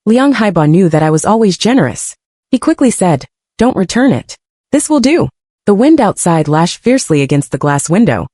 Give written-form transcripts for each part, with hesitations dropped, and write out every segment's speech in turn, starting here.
Liang Haiba knew that I was always generous. He quickly said, "Don't return it. This will do." The wind outside lashed fiercely against the glass window,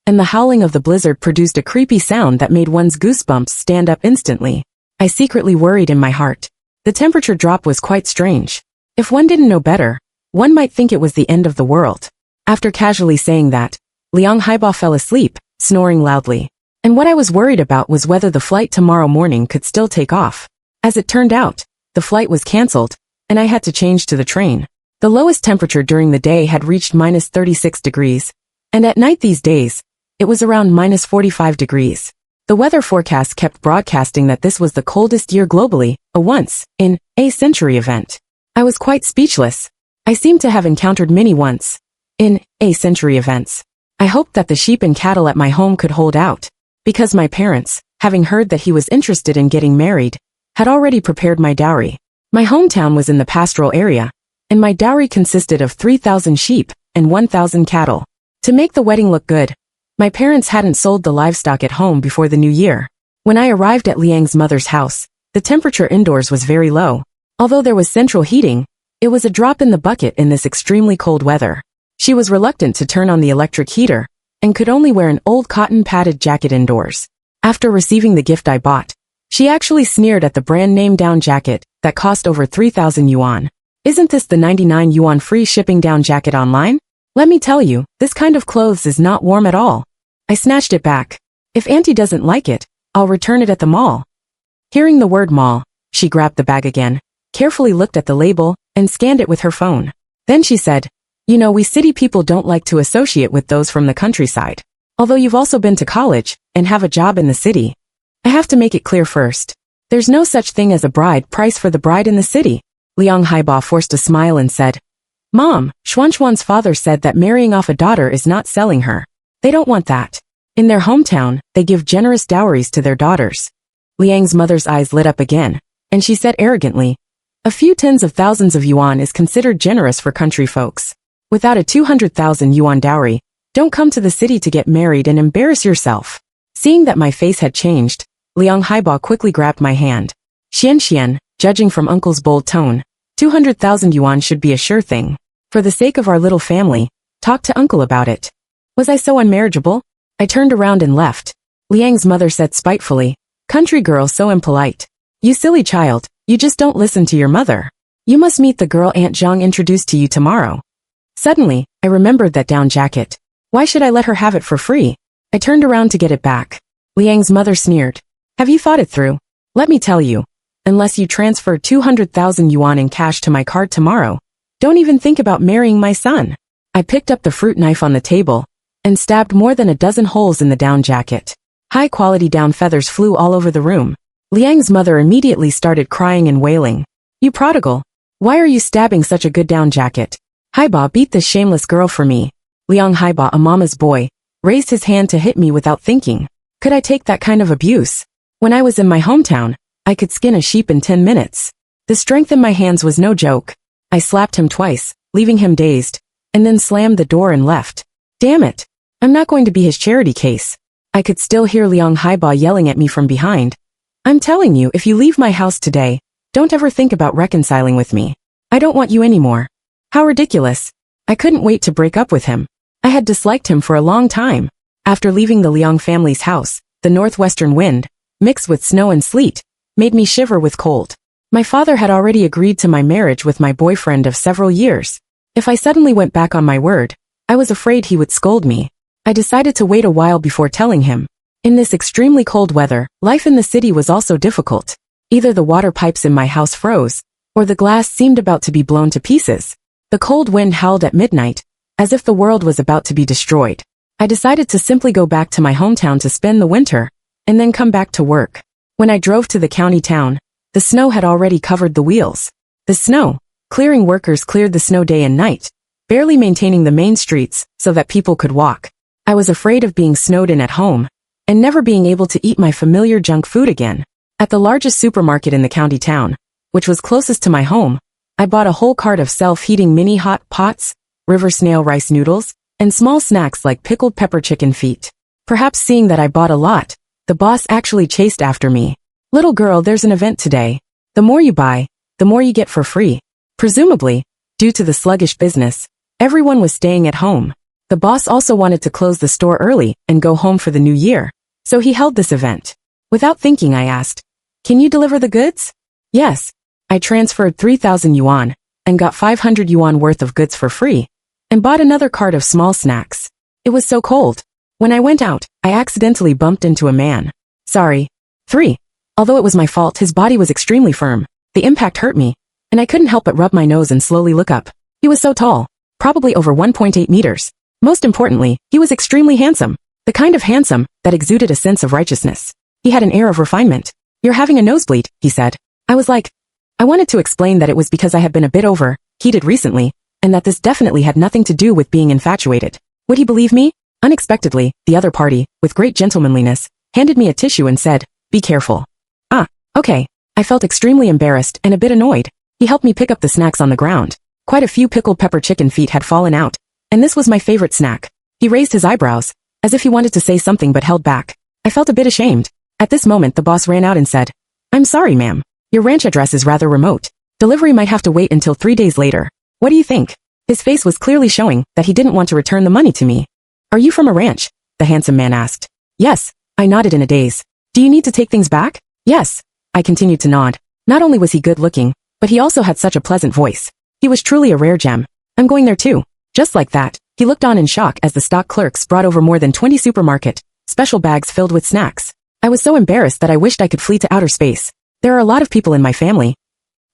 and the howling of the blizzard produced a creepy sound that made one's goosebumps stand up instantly. I secretly worried in my heart. The temperature drop was quite strange. If one didn't know better, one might think it was the end of the world. After casually saying that, Liang Haiba fell asleep, snoring loudly. And what I was worried about was whether the flight tomorrow morning could still take off. As it turned out, the flight was cancelled, and I had to change to the train. The lowest temperature during the day had reached -36 degrees, and at night these days, it was around -45 degrees. The weather forecast kept broadcasting that this was the coldest year globally, a once-in-a-century event. I was quite speechless. I seemed to have encountered many once-in-a-century events. I hoped that the sheep and cattle at my home could hold out, because my parents, having heard that he was interested in getting married, had already prepared my dowry. My hometown was in the pastoral area, and my dowry consisted of 3,000 sheep and 1,000 cattle. To make the wedding look good, my parents hadn't sold the livestock at home before the new year. When I arrived at Liang's mother's house, the temperature indoors was very low. Although there was central heating, it was a drop in the bucket in this extremely cold weather. She was reluctant to turn on the electric heater, and could only wear an old cotton-padded jacket indoors. After receiving the gift I bought, she actually sneered at the brand-name down jacket that cost over 3,000 yuan. "Isn't this the 99 yuan free shipping down jacket online? Let me tell you, this kind of clothes is not warm at all." I snatched it back. "If Auntie doesn't like it, I'll return it at the mall." Hearing the word mall, she grabbed the bag again, carefully looked at the label, and scanned it with her phone. Then she said, "You know, we city people don't like to associate with those from the countryside. Although you've also been to college and have a job in the city. I have to make it clear first. There's no such thing as a bride price for the bride in the city." Liang Haiba forced a smile and said, "Mom, Xuanxuan's father said that marrying off a daughter is not selling her. They don't want that. In their hometown, they give generous dowries to their daughters." Liang's mother's eyes lit up again, and she said arrogantly, "A few tens of thousands of yuan is considered generous for country folks. Without a 200,000 yuan dowry, don't come to the city to get married and embarrass yourself." Seeing that my face had changed, Liang Haiba quickly grabbed my hand. "Xian, judging from Uncle's bold tone, 200,000 yuan should be a sure thing. For the sake of our little family, talk to Uncle about it." Was I so unmarriageable? I turned around and left. Liang's mother said spitefully, "Country girl so impolite. You silly child, you just don't listen to your mother. You must meet the girl Aunt Zhang introduced to you tomorrow." Suddenly, I remembered that down jacket. Why should I let her have it for free? I turned around to get it back. Liang's mother sneered, "Have you thought it through? Let me tell you, unless you transfer 200,000 yuan in cash to my card tomorrow, don't even think about marrying my son." I picked up the fruit knife on the table and stabbed more than a dozen holes in the down jacket. High-quality down feathers flew all over the room. Liang's mother immediately started crying and wailing. "You prodigal! Why are you stabbing such a good down jacket? Haiba, beat this shameless girl for me." Liang Haiba, a mama's boy, raised his hand to hit me without thinking. Could I take that kind of abuse? When I was in my hometown, I could skin a sheep in 10 minutes. The strength in my hands was no joke. I slapped him twice, leaving him dazed, and then slammed the door and left. Damn it! I'm not going to be his charity case. I could still hear Liang Haiba yelling at me from behind. "I'm telling you, if you leave my house today, don't ever think about reconciling with me. I don't want you anymore." How ridiculous. I couldn't wait to break up with him. I had disliked him for a long time. After leaving the Liang family's house, the northwestern wind, mixed with snow and sleet, made me shiver with cold. My father had already agreed to my marriage with my boyfriend of several years. If I suddenly went back on my word, I was afraid he would scold me. I decided to wait a while before telling him. In this extremely cold weather, life in the city was also difficult. Either the water pipes in my house froze, or the glass seemed about to be blown to pieces. The cold wind howled at midnight, as if the world was about to be destroyed. I decided to simply go back to my hometown to spend the winter, and then come back to work. When I drove to the county town, the snow had already covered the wheels. The snow clearing workers cleared the snow day and night, barely maintaining the main streets so that people could walk. I was afraid of being snowed in at home, and never being able to eat my familiar junk food again. At the largest supermarket in the county town, which was closest to my home, I bought a whole cart of self-heating mini hot pots, river snail rice noodles, and small snacks like pickled pepper chicken feet. Perhaps seeing that I bought a lot, the boss actually chased after me. "Little girl, there's an event today. The more you buy, the more you get for free. Presumably, due to the sluggish business, everyone was staying at home. The boss also wanted to close the store early and go home for the new year, so he held this event. Without thinking, I asked, "Can you deliver the goods?" Yes. I transferred 3,000 yuan and got 500 yuan worth of goods for free and bought another cart of small snacks. It was so cold. When I went out, I accidentally bumped into a man. Sorry. 3. Although it was my fault, his body was extremely firm. The impact hurt me, and I couldn't help but rub my nose and slowly look up. He was so tall, probably over 1.8 meters. Most importantly, he was extremely handsome. The kind of handsome that exuded a sense of righteousness. He had an air of refinement. "You're having a nosebleed," he said. I was like, I wanted to explain that it was because I had been a bit overheated recently, and that this definitely had nothing to do with being infatuated. Would he believe me? Unexpectedly, the other party, with great gentlemanliness, handed me a tissue and said, "Be careful." Ah, okay. I felt extremely embarrassed and a bit annoyed. He helped me pick up the snacks on the ground. Quite a few pickled pepper chicken feet had fallen out, and this was my favorite snack. He raised his eyebrows, as if he wanted to say something but held back. I felt a bit ashamed. At this moment the boss ran out and said, "I'm sorry, ma'am. Your ranch address is rather remote. Delivery might have to wait until 3 days later. What do you think?" His face was clearly showing that he didn't want to return the money to me. "Are you from a ranch?" the handsome man asked. "Yes," I nodded in a daze. "Do you need to take things back?" "Yes." I continued to nod. Not only was he good looking, but he also had such a pleasant voice. He was truly a rare gem. "I'm going there too." Just like that, he looked on in shock as the stock clerks brought over more than 20 supermarket special bags filled with snacks. I was so embarrassed that I wished I could flee to outer space. There are a lot of people in my family.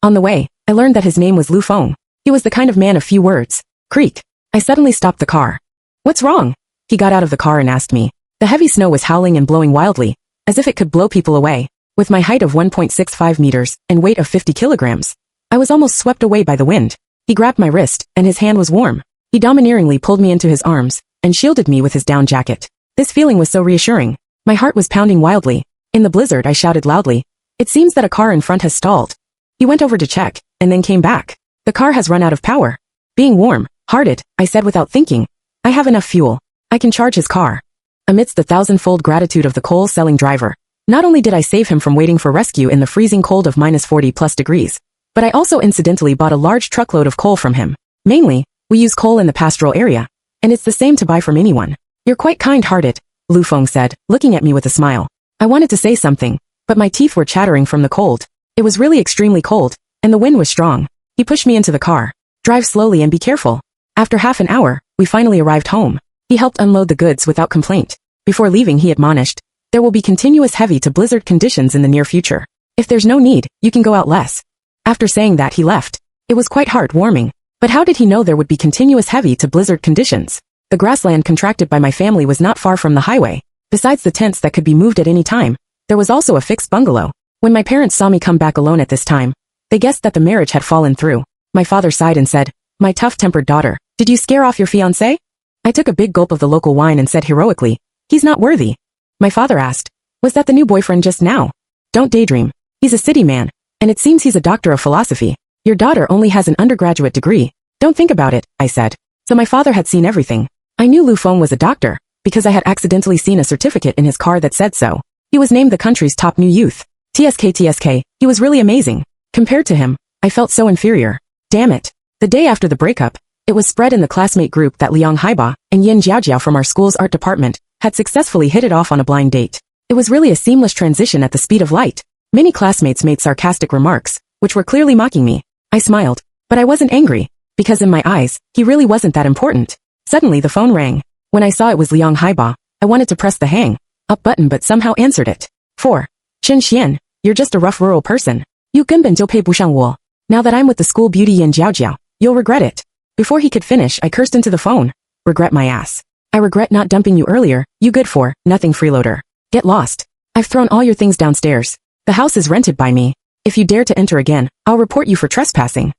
On the way, I learned that his name was Lu Feng. He was the kind of man of few words. Creak. I suddenly stopped the car. "What's wrong?" He got out of the car and asked me. The heavy snow was howling and blowing wildly, as if it could blow people away. With my height of 1.65 meters and weight of 50 kilograms, I was almost swept away by the wind. He grabbed my wrist, and his hand was warm. He domineeringly pulled me into his arms and shielded me with his down jacket. This feeling was so reassuring. My heart was pounding wildly. In the blizzard, I shouted loudly, "It seems that a car in front has stalled." He went over to check, and then came back. "The car has run out of power." Being warm-hearted, I said without thinking, "I have enough fuel. I can charge his car." Amidst the thousand-fold gratitude of the coal-selling driver, not only did I save him from waiting for rescue in the freezing cold of -40+ degrees, but I also incidentally bought a large truckload of coal from him. Mainly, we use coal in the pastoral area, and it's the same to buy from anyone. "You're quite kind-hearted," Lu Feng said, looking at me with a smile. I wanted to say something, but my teeth were chattering from the cold. It was really extremely cold, and the wind was strong. He pushed me into the car. "Drive slowly and be careful." After half an hour, we finally arrived home. He helped unload the goods without complaint. Before leaving, he admonished, "There will be continuous heavy to blizzard conditions in the near future. If there's no need, you can go out less." After saying that, he left. It was quite heartwarming. But how did he know there would be continuous heavy to blizzard conditions? The grassland contracted by my family was not far from the highway. Besides the tents that could be moved at any time, there was also a fixed bungalow. When my parents saw me come back alone at this time, they guessed that the marriage had fallen through. My father sighed and said, "My tough-tempered daughter, did you scare off your fiancé?" I took a big gulp of the local wine and said heroically, "He's not worthy." My father asked, "Was that the new boyfriend just now?" "Don't daydream. He's a city man, and it seems he's a doctor of philosophy. Your daughter only has an undergraduate degree. Don't think about it," I said. So my father had seen everything. I knew Lu Feng was a doctor, because I had accidentally seen a certificate in his car that said so. He was named the country's top new youth. TSK, he was really amazing. Compared to him, I felt so inferior. Damn it. The day after the breakup, it was spread in the classmate group that Liang Haiba and Yin Jiaojiao from our school's art department had successfully hit it off on a blind date. It was really a seamless transition at the speed of light. Many classmates made sarcastic remarks, which were clearly mocking me. I smiled, but I wasn't angry, because in my eyes, he really wasn't that important. Suddenly the phone rang. When I saw it was Liang Haiba, I wanted to press the hang up button but somehow answered it. 4. Chen Xian, you're just a rough rural person. You 根本就配不上我. Now that I'm with the school beauty Yin Jiaojiao, you'll regret it. Before he could finish, I cursed into the phone. Regret my ass. I regret not dumping you earlier, you good for nothing freeloader. Get lost. I've thrown all your things downstairs. The house is rented by me. If you dare to enter again, I'll report you for trespassing.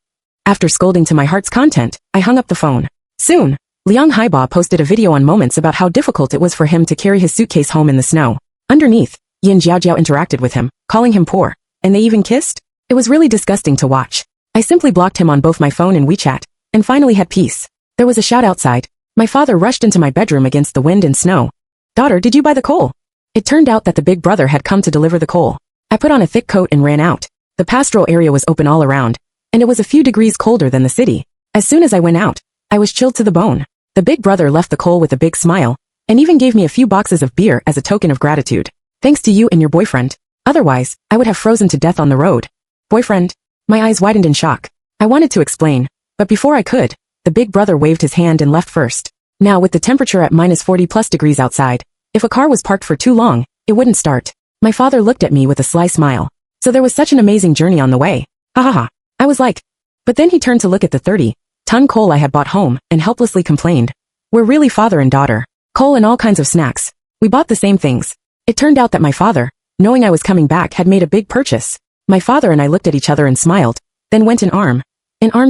After scolding to my heart's content, I hung up the phone. Soon, Liang Haiba posted a video on Moments about how difficult it was for him to carry his suitcase home in the snow. Underneath, Yin Jiaojiao interacted with him, calling him poor, and they even kissed. It was really disgusting to watch. I simply blocked him on both my phone and WeChat, and finally had peace. There was a shout outside. My father rushed into my bedroom against the wind and snow. "Daughter, did you buy the coal?" It turned out that the big brother had come to deliver the coal. I put on a thick coat and ran out. The pastoral area was open all around, and it was a few degrees colder than the city. As soon as I went out, I was chilled to the bone. The big brother left the coal with a big smile, and even gave me a few boxes of beer as a token of gratitude. Thanks to you and your boyfriend. Otherwise, I would have frozen to death on the road. Boyfriend? My eyes widened in shock. I wanted to explain, but before I could, the big brother waved his hand and left first. Now with the temperature at -40+ degrees outside, if a car was parked for too long, it wouldn't start. My father looked at me with a sly smile. So there was such an amazing journey on the way. Ha ha ha. I was like. But then he turned to look at the 30-ton coal I had bought home and helplessly complained. We're really father and daughter. Coal and all kinds of snacks. We bought the same things. It turned out that my father, knowing I was coming back, had made a big purchase. My father and I looked at each other and smiled, then went in arm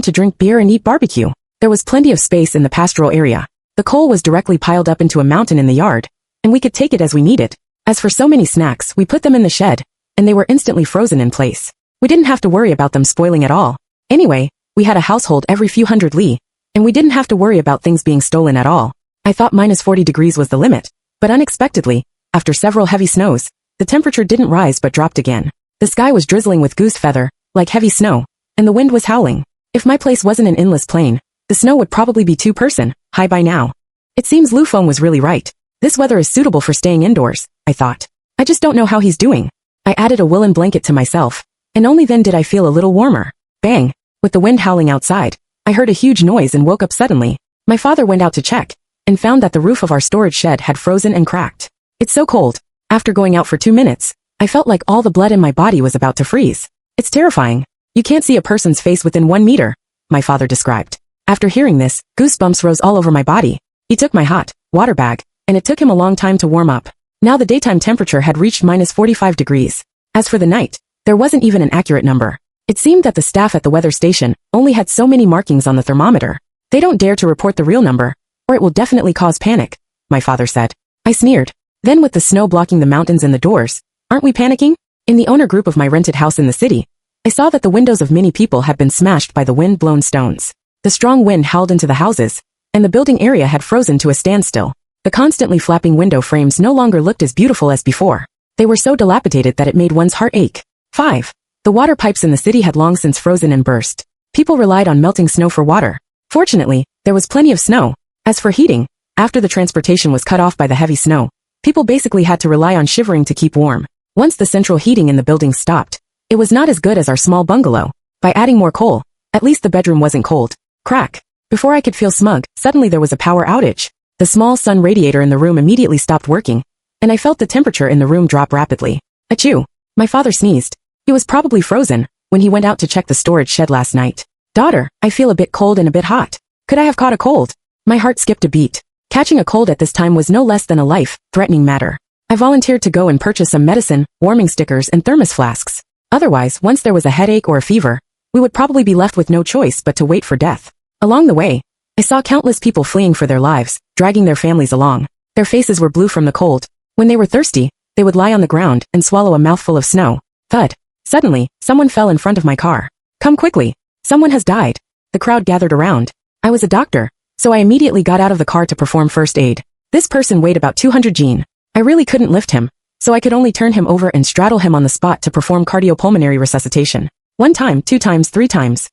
to drink beer and eat barbecue. There was plenty of space in the pastoral area. The coal was directly piled up into a mountain in the yard, and we could take it as we needed. As for so many snacks, we put them in the shed, and they were instantly frozen in place. We didn't have to worry about them spoiling at all. Anyway, we had a household every few hundred li, and we didn't have to worry about things being stolen at all. I thought -40 degrees was the limit, but unexpectedly, after several heavy snows, the temperature didn't rise but dropped again. The sky was drizzling with goose feather, like heavy snow, and the wind was howling. If my place wasn't an endless plain, the snow would probably be 2-person high by now. It seems Lufeng was really right. This weather is suitable for staying indoors, I thought. I just don't know how he's doing. I added a woolen blanket to myself, and only then did I feel a little warmer. Bang! With the wind howling outside, I heard a huge noise and woke up suddenly. My father went out to check, and found that the roof of our storage shed had frozen and cracked. It's so cold. After going out for 2 minutes, I felt like all the blood in my body was about to freeze. It's terrifying. You can't see a person's face within 1 meter, my father described. After hearing this, goosebumps rose all over my body. He took my hot water bag, and it took him a long time to warm up. Now the daytime temperature had reached -45 degrees. As for the night, there wasn't even an accurate number. It seemed that the staff at the weather station only had so many markings on the thermometer. They don't dare to report the real number, or it will definitely cause panic, my father said. I sneered. Then with the snow blocking the mountains and the doors, aren't we panicking? In the owner group of my rented house in the city, I saw that the windows of many people had been smashed by the wind-blown stones. The strong wind howled into the houses, and the building area had frozen to a standstill. The constantly flapping window frames no longer looked as beautiful as before. They were so dilapidated that it made one's heart ache. 5. The water pipes in the city had long since frozen and burst. People relied on melting snow for water. Fortunately, there was plenty of snow. As for heating, after the transportation was cut off by the heavy snow, people basically had to rely on shivering to keep warm. Once the central heating in the building stopped, it was not as good as our small bungalow. By adding more coal, at least the bedroom wasn't cold. Crack. Before I could feel smug, suddenly there was a power outage. The small sun radiator in the room immediately stopped working, and I felt the temperature in the room drop rapidly. Achoo. My father sneezed. He was probably frozen when he went out to check the storage shed last night. Daughter, I feel a bit cold and a bit hot. Could I have caught a cold? My heart skipped a beat. Catching a cold at this time was no less than a life-threatening matter. I volunteered to go and purchase some medicine, warming stickers, and thermos flasks. Otherwise, once there was a headache or a fever, we would probably be left with no choice but to wait for death. Along the way, I saw countless people fleeing for their lives, dragging their families along. Their faces were blue from the cold. When they were thirsty, they would lie on the ground and swallow a mouthful of snow. Thud. Suddenly, someone fell in front of my car. Come quickly. Someone has died. The crowd gathered around. I was a doctor, so I immediately got out of the car to perform first aid. This person weighed about 200 gene. I really couldn't lift him, so I could only turn him over and straddle him on the spot to perform cardiopulmonary resuscitation. 1 time, 2 times, 3 times.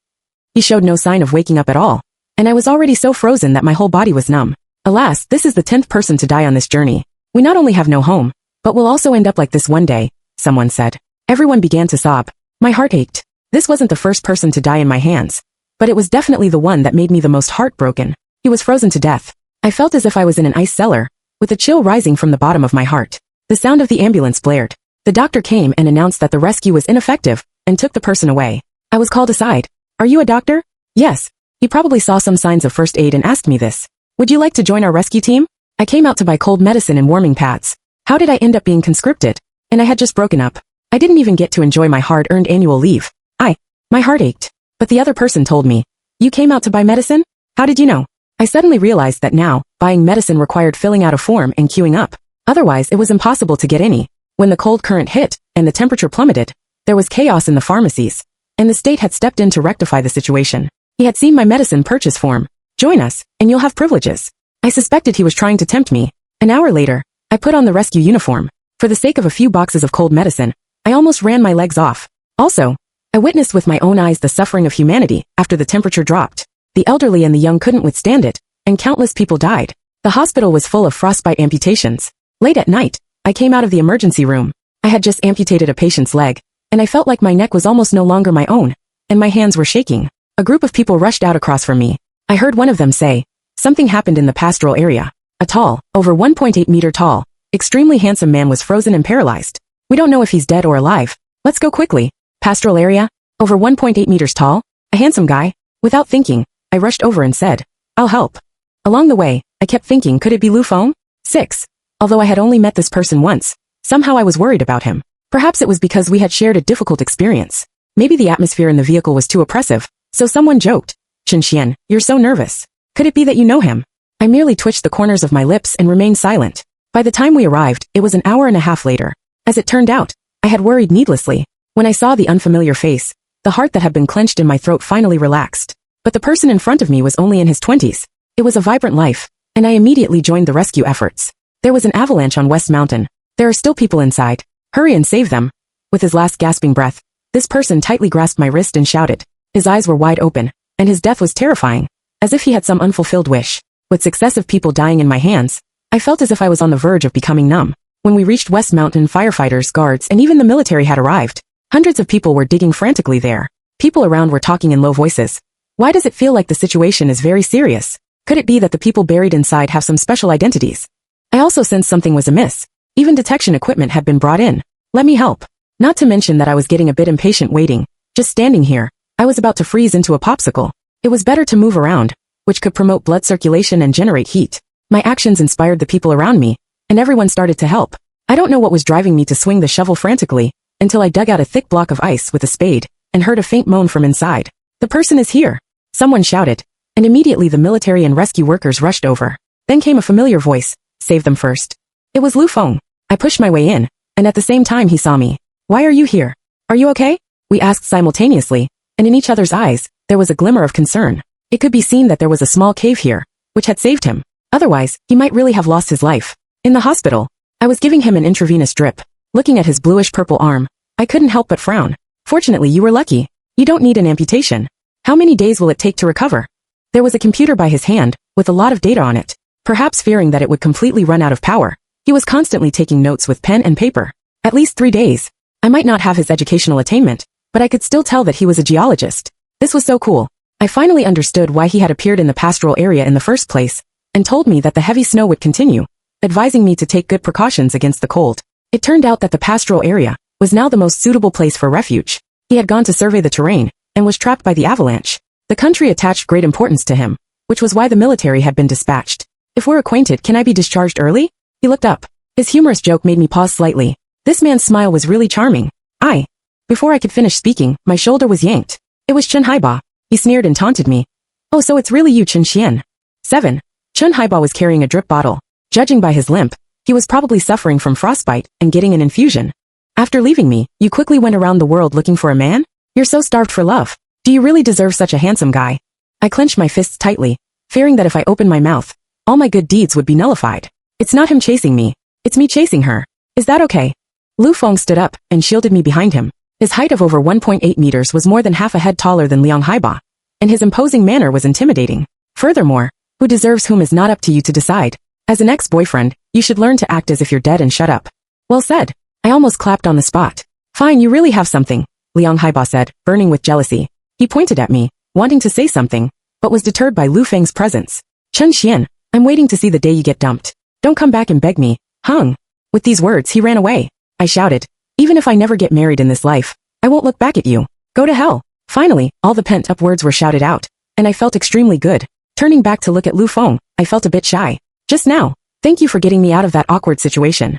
He showed no sign of waking up at all, and I was already so frozen that my whole body was numb. Alas, this is the 10th person to die on this journey. We not only have no home, but we'll also end up like this one day, someone said. Everyone began to sob. My heart ached. This wasn't the first person to die in my hands, but it was definitely the one that made me the most heartbroken. He was frozen to death. I felt as if I was in an ice cellar, with a chill rising from the bottom of my heart. The sound of the ambulance blared. The doctor came and announced that the rescue was ineffective, and took the person away. I was called aside. Are you a doctor? Yes. He probably saw some signs of first aid and asked me this. Would you like to join our rescue team? I came out to buy cold medicine and warming pads. How did I end up being conscripted? And I had just broken up. I didn't even get to enjoy my hard-earned annual leave. My heart ached. But the other person told me. You came out to buy medicine? How did you know? I suddenly realized that now, buying medicine required filling out a form and queuing up. Otherwise, it was impossible to get any. When the cold current hit, and the temperature plummeted, there was chaos in the pharmacies, and the state had stepped in to rectify the situation. He had seen my medicine purchase form. Join us, and you'll have privileges. I suspected he was trying to tempt me. An hour later, I put on the rescue uniform. For the sake of a few boxes of cold medicine, I almost ran my legs off. Also, I witnessed with my own eyes the suffering of humanity after the temperature dropped. The elderly and the young couldn't withstand it, and countless people died. The hospital was full of frostbite amputations. Late at night, I came out of the emergency room. I had just amputated a patient's leg, and I felt like my neck was almost no longer my own, and my hands were shaking. A group of people rushed out across from me. I heard one of them say, "Something happened in the pastoral area." A tall, over 1.8 meter tall, extremely handsome man was frozen and paralyzed. "We don't know if he's dead or alive. Let's go quickly." Pastoral area? Over 1.8 meters tall? A handsome guy? Without thinking, I rushed over and said, "I'll help." Along the way, I kept thinking, could it be Lu Feng? 6. Although I had only met this person once, somehow I was worried about him. Perhaps it was because we had shared a difficult experience. Maybe the atmosphere in the vehicle was too oppressive, so someone joked, "Chen Xian, you're so nervous. Could it be that you know him?" I merely twitched the corners of my lips and remained silent. By the time we arrived, it was an hour and a half later. As it turned out, I had worried needlessly. When I saw the unfamiliar face, the heart that had been clenched in my throat finally relaxed. But the person in front of me was only in his 20s. It was a vibrant life, and I immediately joined the rescue efforts. There was an avalanche on West Mountain. There are still people inside. Hurry and save them. With his last gasping breath, this person tightly grasped my wrist and shouted. His eyes were wide open, and his death was terrifying, as if he had some unfulfilled wish. With successive people dying in my hands, I felt as if I was on the verge of becoming numb. When we reached West Mountain, firefighters, guards, and even the military had arrived. Hundreds of people were digging frantically there. People around were talking in low voices. Why does it feel like the situation is very serious? Could it be that the people buried inside have some special identities? I also sensed something was amiss. Even detection equipment had been brought in. Let me help. Not to mention that I was getting a bit impatient waiting. Just standing here, I was about to freeze into a popsicle. It was better to move around, which could promote blood circulation and generate heat. My actions inspired the people around me, and everyone started to help. I don't know what was driving me to swing the shovel frantically, until I dug out a thick block of ice with a spade, and heard a faint moan from inside. "The person is here," someone shouted, and immediately the military and rescue workers rushed over. Then came a familiar voice, "Save them first." It was Lu Feng. I pushed my way in, and at the same time he saw me. "Why are you here? Are you okay?" We asked simultaneously, and in each other's eyes, there was a glimmer of concern. It could be seen that there was a small cave here, which had saved him. Otherwise, he might really have lost his life. In the hospital, I was giving him an intravenous drip. Looking at his bluish-purple arm, I couldn't help but frown. "Fortunately, you were lucky. You don't need an amputation. How many days will it take to recover?" There was a computer by his hand, with a lot of data on it. Perhaps fearing that it would completely run out of power, he was constantly taking notes with pen and paper. At least 3 days. I might not have his educational attainment, but I could still tell that he was a geologist. This was so cool. I finally understood why he had appeared in the pastoral area in the first place, and told me that the heavy snow would continue, advising me to take good precautions against the cold. It turned out that the pastoral area was now the most suitable place for refuge. He had gone to survey the terrain, and was trapped by the avalanche. The country attached great importance to him, which was why the military had been dispatched. "If we're acquainted, can I be discharged early?" He looked up. His humorous joke made me pause slightly. This man's smile was really charming. Before I could finish speaking, my shoulder was yanked. It was Chen Haiba. He sneered and taunted me. "Oh, so it's really you, Chen Xian." 7. Chen Haiba was carrying a drip bottle. Judging by his limp, he was probably suffering from frostbite and getting an infusion. "After leaving me, you quickly went around the world looking for a man? You're so starved for love. Do you really deserve such a handsome guy?" I clenched my fists tightly, fearing that if I opened my mouth, all my good deeds would be nullified. "It's not him chasing me. It's me chasing her. Is that okay?" Lu Feng stood up and shielded me behind him. His height of over 1.8 meters was more than half a head taller than Liang Haiba, and his imposing manner was intimidating. Furthermore, who deserves whom is not up to you to decide. As an ex-boyfriend, you should learn to act as if you're dead and shut up. Well said. I almost clapped on the spot. "Fine, you really have something," Liang Haiba said, burning with jealousy. He pointed at me, wanting to say something, but was deterred by Lu Feng's presence. "Chen Xian, I'm waiting to see the day you get dumped. Don't come back and beg me, hung." With these words, he ran away. I shouted, "Even if I never get married in this life, I won't look back at you. Go to hell." Finally, all the pent-up words were shouted out, and I felt extremely good. Turning back to look at Lu Feng, I felt a bit shy. "Just now, thank you for getting me out of that awkward situation."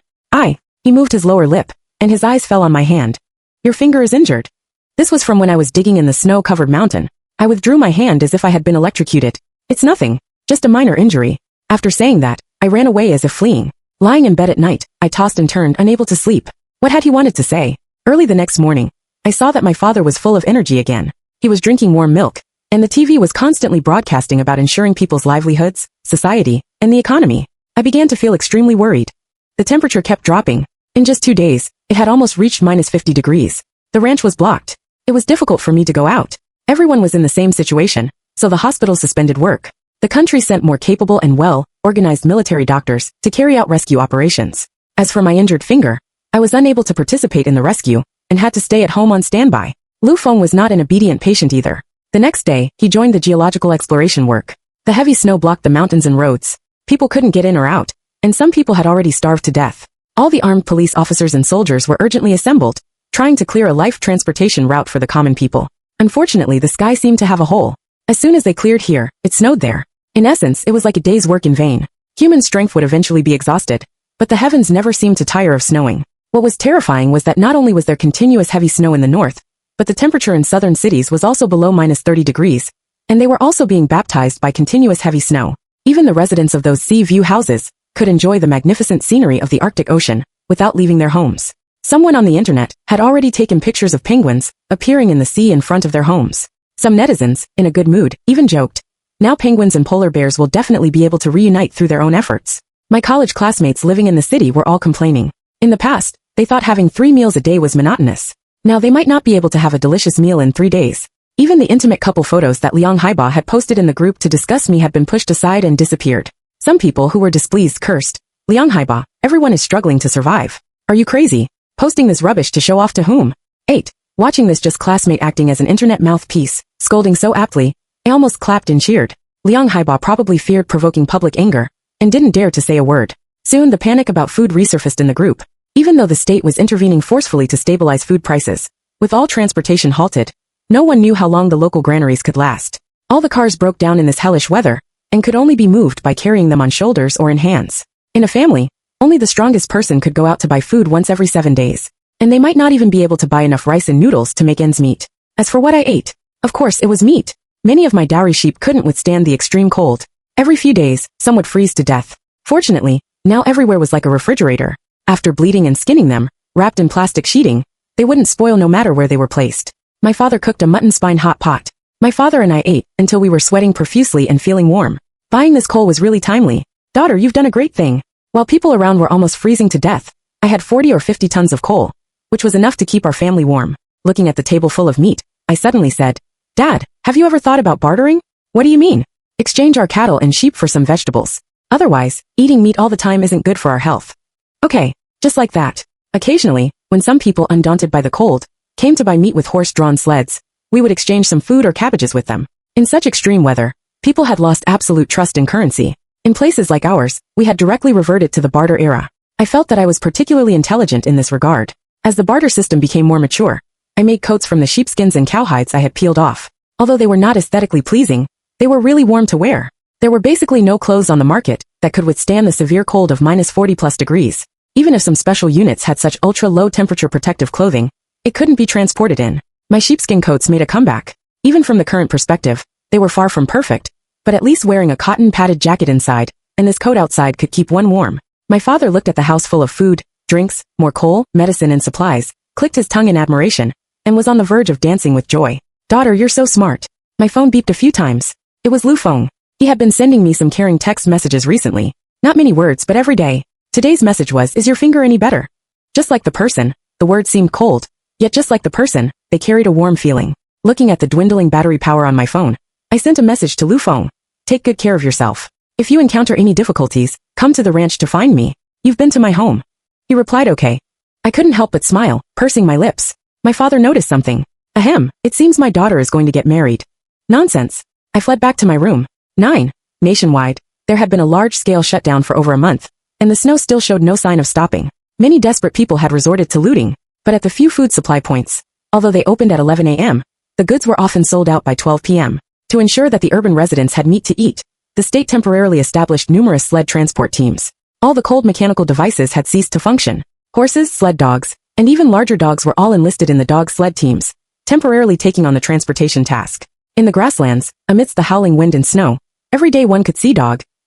He moved his lower lip, and his eyes fell on my hand. "Your finger is injured." This was from when I was digging in the snow-covered mountain. I withdrew my hand as if I had been electrocuted. "It's nothing, just a minor injury." After saying that, I ran away as if fleeing. Lying in bed at night, I tossed and turned, unable to sleep. What had he wanted to say? Early the next morning, I saw that my father was full of energy again. He was drinking warm milk, and the TV was constantly broadcasting about ensuring people's livelihoods, society, and the economy. I began to feel extremely worried. The temperature kept dropping. In just 2 days, it had almost reached -50 degrees. The ranch was blocked. It was difficult for me to go out. Everyone was in the same situation, so the hospital suspended work. The country sent more capable and well-organized military doctors to carry out rescue operations. As for my injured finger, I was unable to participate in the rescue and had to stay at home on standby. Lu Feng was not an obedient patient either. The next day, he joined the geological exploration work. The heavy snow blocked the mountains and roads. People couldn't get in or out, and some people had already starved to death. All the armed police officers and soldiers were urgently assembled, trying to clear a life transportation route for the common people. Unfortunately, the sky seemed to have a hole. As soon as they cleared here, it snowed there. In essence, it was like a day's work in vain. Human strength would eventually be exhausted, but the heavens never seemed to tire of snowing. What was terrifying was that not only was there continuous heavy snow in the north, but the temperature in southern cities was also below -30 degrees, and they were also being baptized by continuous heavy snow. Even the residents of those sea view houses could enjoy the magnificent scenery of the Arctic Ocean without leaving their homes. Someone on the internet had already taken pictures of penguins appearing in the sea in front of their homes. Some netizens, in a good mood, even joked, "Now penguins and polar bears will definitely be able to reunite through their own efforts." My college classmates living in the city were all complaining. In the past, they thought having 3 meals a day was monotonous. Now they might not be able to have a delicious meal in 3 days. Even the intimate couple photos that Liang Haiba had posted in the group to discuss me had been pushed aside and disappeared. Some people who were displeased cursed, "Liang Haiba, everyone is struggling to survive. Are you crazy? Posting this rubbish to show off to whom?" 8. Watching this just classmate acting as an internet mouthpiece, scolding so aptly, I almost clapped and cheered. Liang Haiba probably feared provoking public anger, and didn't dare to say a word. Soon the panic about food resurfaced in the group. Even though the state was intervening forcefully to stabilize food prices, with all transportation halted, no one knew how long the local granaries could last. All the cars broke down in this hellish weather, and could only be moved by carrying them on shoulders or in hands. In a family, only the strongest person could go out to buy food once every 7 days, and they might not even be able to buy enough rice and noodles to make ends meet. As for what I ate, of course it was meat. Many of my dowry sheep couldn't withstand the extreme cold. Every few days, some would freeze to death. Fortunately, now everywhere was like a refrigerator. After bleeding and skinning them, wrapped in plastic sheeting, they wouldn't spoil no matter where they were placed. My father cooked a mutton spine hot pot. My father and I ate until we were sweating profusely and feeling warm. Buying this coal was really timely. "Daughter, you've done a great thing." While people around were almost freezing to death, I had 40 or 50 tons of coal, which was enough to keep our family warm. Looking at the table full of meat, I suddenly said, "Dad, have you ever thought about bartering?" "What do you mean?" "Exchange our cattle and sheep for some vegetables. Otherwise, eating meat all the time isn't good for our health." "Okay, just like that." Occasionally, when some people undaunted by the cold came to buy meat with horse-drawn sleds, we would exchange some food or cabbages with them. In such extreme weather, people had lost absolute trust in currency. In places like ours, we had directly reverted to the barter era. I felt that I was particularly intelligent in this regard. As the barter system became more mature, I made coats from the sheepskins and cowhides I had peeled off. Although they were not aesthetically pleasing, they were really warm to wear. There were basically no clothes on the market that could withstand the severe cold of -40+ degrees. Even if some special units had such ultra-low temperature protective clothing, it couldn't be transported in. My sheepskin coats made a comeback. Even from the current perspective, they were far from perfect, but at least wearing a cotton padded jacket inside, and this coat outside could keep one warm. My father looked at the house full of food, drinks, more coal, medicine and supplies, clicked his tongue in admiration, and was on the verge of dancing with joy. "Daughter, you're so smart." My phone beeped a few times. It was Lu Feng. He had been sending me some caring text messages recently. Not many words, but every day. Today's message was, "Is your finger any better?" Just like the person, the words seemed cold, yet just like the person, they carried a warm feeling. Looking at the dwindling battery power on my phone, I sent a message to Lu Feng. "Take good care of yourself. If you encounter any difficulties, come to the ranch to find me. You've been to my home." He replied okay. I couldn't help but smile, pursing my lips. My father noticed something. "Ahem, it seems my daughter is going to get married." Nonsense. I fled back to my room. 9. Nationwide, there had been a large-scale shutdown for over a month, and the snow still showed no sign of stopping. Many desperate people had resorted to looting, but at the few food supply points, although they opened at 11 a.m., the goods were often sold out by 12 p.m. To ensure that the urban residents had meat to eat, the state temporarily established numerous sled transport teams. All the cold mechanical devices had ceased to function. Horses, sled dogs, and even larger dogs were all enlisted in the dog sled teams, temporarily taking on the transportation task. In the grasslands, amidst the howling wind and snow, every day one could see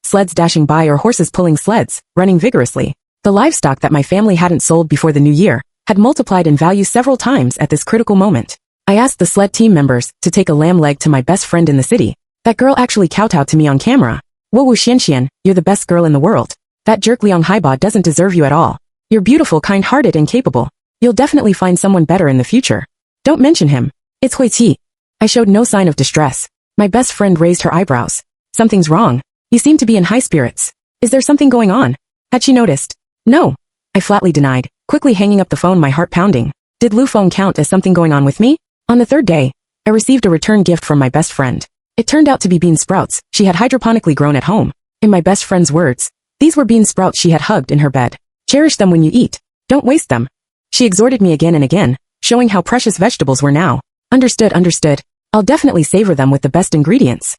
sleds dashing by or horses pulling sleds, running vigorously. The livestock that my family hadn't sold before the new year had multiplied in value several times at this critical moment. I asked the sled team members to take a lamb leg to my best friend in the city. That girl actually kowtowed to me on camera. "Wo Wu Xianxian, you're the best girl in the world. That jerk Liang Haiba doesn't deserve you at all. You're beautiful, kind-hearted and capable. You'll definitely find someone better in the future. Don't mention him." It's Hui. I showed no sign of distress. My best friend raised her eyebrows. Something's wrong. You seem to be in high spirits. Is there something going on? Had she noticed? No. I flatly denied, quickly hanging up the phone, my heart pounding. Did Lu Feng count as something going on with me? On the third day, I received a return gift from my best friend. It turned out to be bean sprouts she had hydroponically grown at home. In my best friend's words, these were bean sprouts she had hugged in her bed. Cherish them when you eat. Don't waste them. She exhorted me again and again, showing how precious vegetables were now. Understood. I'll definitely savor them with the best ingredients.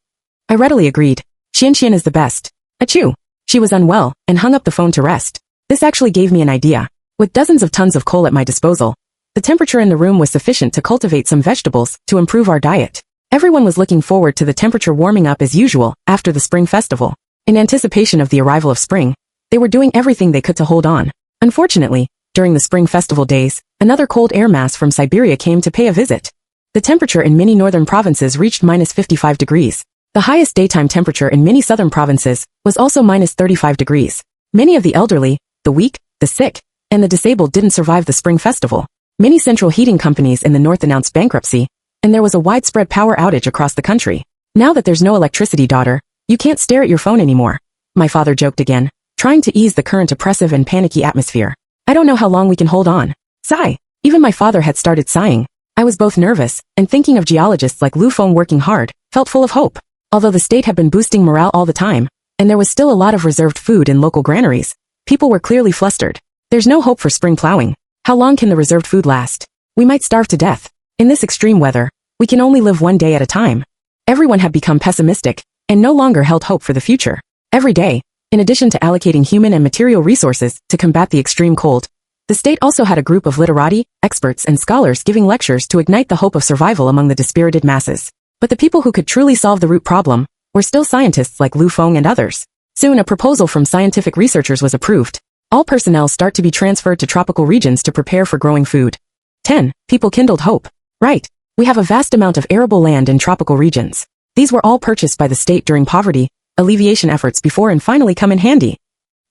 I readily agreed. Xianxian is the best. Achoo. She was unwell and hung up the phone to rest. This actually gave me an idea. With dozens of tons of coal at my disposal, the temperature in the room was sufficient to cultivate some vegetables to improve our diet. Everyone was looking forward to the temperature warming up as usual after the spring festival. In anticipation of the arrival of spring, they were doing everything they could to hold on. Unfortunately, during the spring festival days, another cold air mass from Siberia came to pay a visit. The temperature in many northern provinces reached -55 degrees. The highest daytime temperature in many southern provinces was also -35 degrees. Many of the elderly, the weak, the sick, and the disabled didn't survive the spring festival. Many central heating companies in the north announced bankruptcy, and there was a widespread power outage across the country. Now that there's no electricity, daughter, you can't stare at your phone anymore. My father joked again, trying to ease the current oppressive and panicky atmosphere. I don't know how long we can hold on. Sigh. Even my father had started sighing. I was both nervous, and thinking of geologists like Lu Feng working hard, felt full of hope. Although the state had been boosting morale all the time, and there was still a lot of reserved food in local granaries, people were clearly flustered. There's no hope for spring plowing. How long can the reserved food last? We might starve to death. In this extreme weather, we can only live one day at a time. Everyone had become pessimistic, and no longer held hope for the future. Every day, in addition to allocating human and material resources to combat the extreme cold, the state also had a group of literati, experts, and scholars giving lectures to ignite the hope of survival among the dispirited masses. But the people who could truly solve the root problem were still scientists like Lu Feng and others. Soon a proposal from scientific researchers was approved. All personnel start to be transferred to tropical regions to prepare for growing food. 10. People kindled hope. Right. We have a vast amount of arable land in tropical regions. These were all purchased by the state during poverty alleviation efforts before and finally come in handy.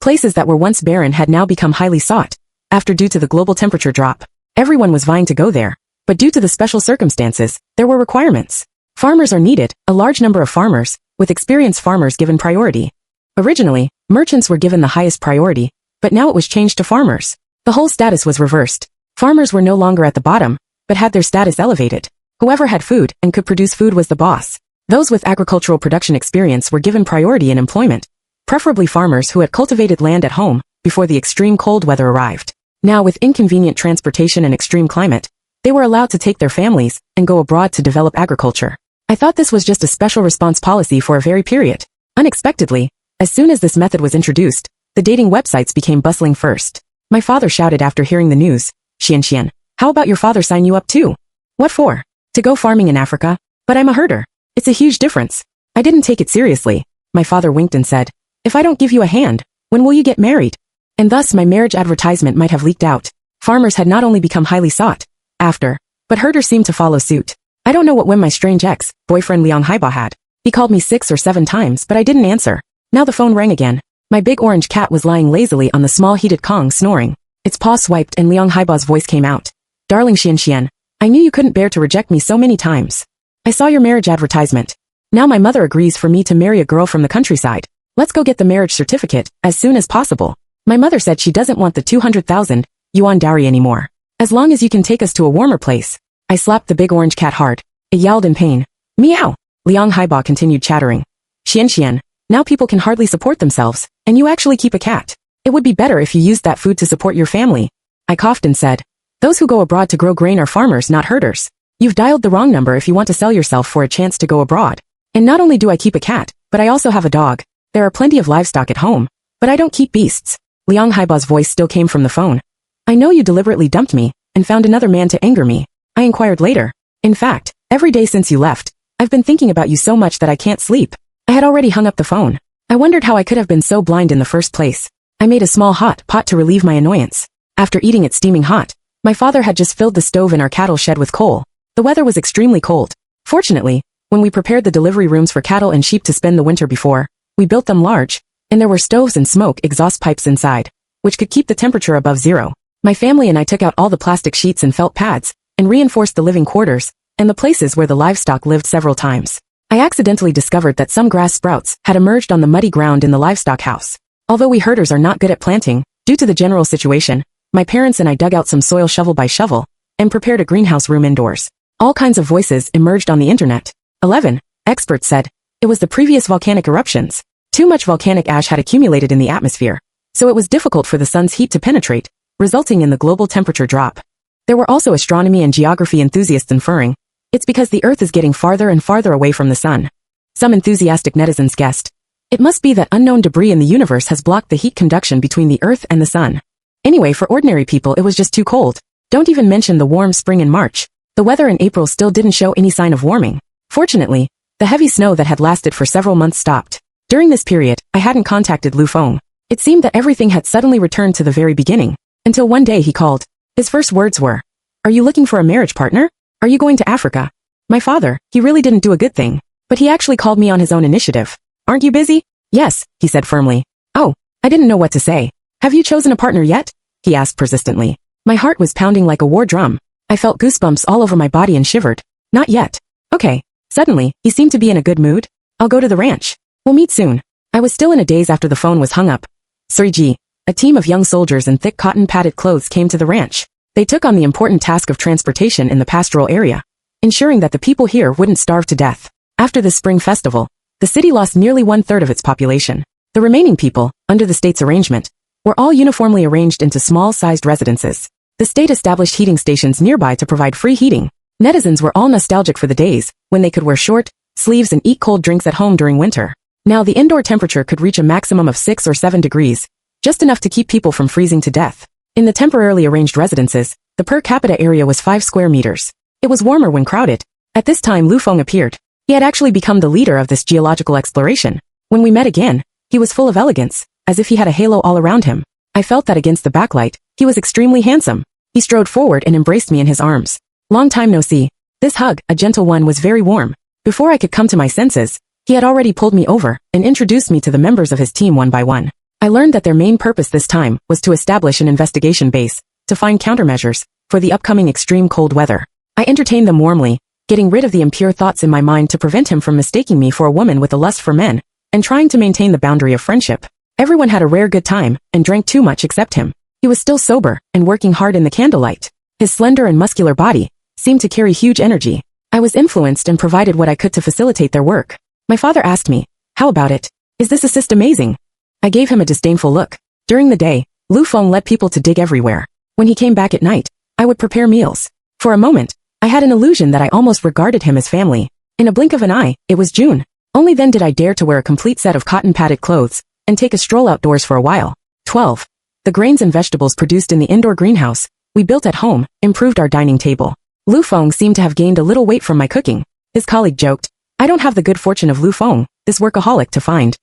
Places that were once barren had now become highly sought. After due to the global temperature drop, everyone was vying to go there. But due to the special circumstances, there were requirements. Farmers are needed, a large number of farmers, with experienced farmers given priority. Originally, merchants were given the highest priority, but now it was changed to farmers. The whole status was reversed. Farmers were no longer at the bottom, but had their status elevated. Whoever had food and could produce food was the boss. Those with agricultural production experience were given priority in employment, preferably farmers who had cultivated land at home before the extreme cold weather arrived. Now, with inconvenient transportation and extreme climate, they were allowed to take their families and go abroad to develop agriculture. I thought this was just a special response policy for a very period. Unexpectedly, as soon as this method was introduced, the dating websites became bustling first. My father shouted after hearing the news, Xianxian, how about your father sign you up too? What for? To go farming in Africa? But I'm a herder. It's a huge difference. I didn't take it seriously. My father winked and said, if I don't give you a hand, when will you get married? And thus my marriage advertisement might have leaked out. Farmers had not only become highly sought after, but herders seemed to follow suit. I don't know what whim my strange ex-boyfriend Liang Haiba had. He called me 6 or 7 times, but I didn't answer. Now the phone rang again. My big orange cat was lying lazily on the small heated Kong snoring. Its paw swiped and Liang Haiba's voice came out. Darling Xianxian, I knew you couldn't bear to reject me so many times. I saw your marriage advertisement. Now my mother agrees for me to marry a girl from the countryside. Let's go get the marriage certificate as soon as possible. My mother said she doesn't want the 200,000 yuan dowry anymore. As long as you can take us to a warmer place. I slapped the big orange cat hard. It yowled in pain. Meow. Liang Haiba continued chattering. Xianxian, now people can hardly support themselves, and you actually keep a cat. It would be better if you used that food to support your family. I coughed and said, those who go abroad to grow grain are farmers, not herders. You've dialed the wrong number if you want to sell yourself for a chance to go abroad. And not only do I keep a cat, but I also have a dog. There are plenty of livestock at home, but I don't keep beasts. Liang Haiba's voice still came from the phone. I know you deliberately dumped me and found another man to anger me. I inquired later. In fact, every day since you left, I've been thinking about you so much that I can't sleep. I had already hung up the phone. I wondered how I could have been so blind in the first place. I made a small hot pot to relieve my annoyance. After eating it steaming hot, my father had just filled the stove in our cattle shed with coal. The weather was extremely cold. Fortunately, when we prepared the delivery rooms for cattle and sheep to spend the winter before, we built them large, and there were stoves and smoke exhaust pipes inside, which could keep the temperature above zero. My family and I took out all the plastic sheets and felt pads, and reinforced the living quarters, and the places where the livestock lived several times. I accidentally discovered that some grass sprouts had emerged on the muddy ground in the livestock house. Although we herders are not good at planting, due to the general situation, my parents and I dug out some soil shovel by shovel and prepared a greenhouse room indoors. All kinds of voices emerged on the internet. 11. Experts said it was the previous volcanic eruptions. Too much volcanic ash had accumulated in the atmosphere, so it was difficult for the sun's heat to penetrate, resulting in the global temperature drop. There were also astronomy and geography enthusiasts inferring it's because the Earth is getting farther and farther away from the sun. Some enthusiastic netizens guessed it must be that unknown debris in the universe has blocked the heat conduction between the Earth and the sun. Anyway, for ordinary people it was just too cold. Don't even mention the warm spring in March. The weather in April still didn't show any sign of warming. Fortunately, the heavy snow that had lasted for several months stopped. During this period, I hadn't contacted Lu Feng. It seemed that everything had suddenly returned to the very beginning, until one day he called. His first words were, "Are you looking for a marriage partner? Are you going to Africa?" My father, he really didn't do a good thing, but he actually called me on his own initiative. "Aren't you busy?" "Yes," he said firmly. "Oh, I didn't know what to say." "Have you chosen a partner yet?" he asked persistently. My heart was pounding like a war drum. I felt goosebumps all over my body and shivered. "Not yet." "Okay." Suddenly, he seemed to be in a good mood. "I'll go to the ranch. We'll meet soon." I was still in a daze after the phone was hung up. Suriji, a team of young soldiers in thick cotton-padded clothes came to the ranch. They took on the important task of transportation in the pastoral area, ensuring that the people here wouldn't starve to death. After the spring festival, the city lost nearly 1/3 of its population. The remaining people, under the state's arrangement, were all uniformly arranged into small-sized residences. The state established heating stations nearby to provide free heating. Netizens were all nostalgic for the days when they could wear short sleeves and eat cold drinks at home during winter. Now the indoor temperature could reach a maximum of 6 or 7 degrees, just enough to keep people from freezing to death. In the temporarily arranged residences, the per capita area was 5 square meters. It was warmer when crowded. At this time Lu Feng appeared. He had actually become the leader of this geological exploration. When we met again, he was full of elegance, as if he had a halo all around him. I felt that against the backlight, he was extremely handsome. He strode forward and embraced me in his arms. "Long time no see." This hug, a gentle one, was very warm. Before I could come to my senses, he had already pulled me over and introduced me to the members of his team one by one. I learned that their main purpose this time was to establish an investigation base to find countermeasures for the upcoming extreme cold weather. I entertained them warmly, getting rid of the impure thoughts in my mind to prevent him from mistaking me for a woman with a lust for men, and trying to maintain the boundary of friendship. Everyone had a rare good time and drank too much except him. He was still sober and working hard in the candlelight. His slender and muscular body seemed to carry huge energy. I was influenced and provided what I could to facilitate their work. My father asked me, "How about it? Is this assist amazing?" I gave him a disdainful look. During the day, Lu Feng led people to dig everywhere. When he came back at night, I would prepare meals. For a moment, I had an illusion that I almost regarded him as family. In a blink of an eye, it was June. Only then did I dare to wear a complete set of cotton-padded clothes and take a stroll outdoors for a while. 12. The grains and vegetables produced in the indoor greenhouse we built at home improved our dining table. Lu Feng seemed to have gained a little weight from my cooking. His colleague joked, "I don't have the good fortune of Lu Feng, this workaholic, to find."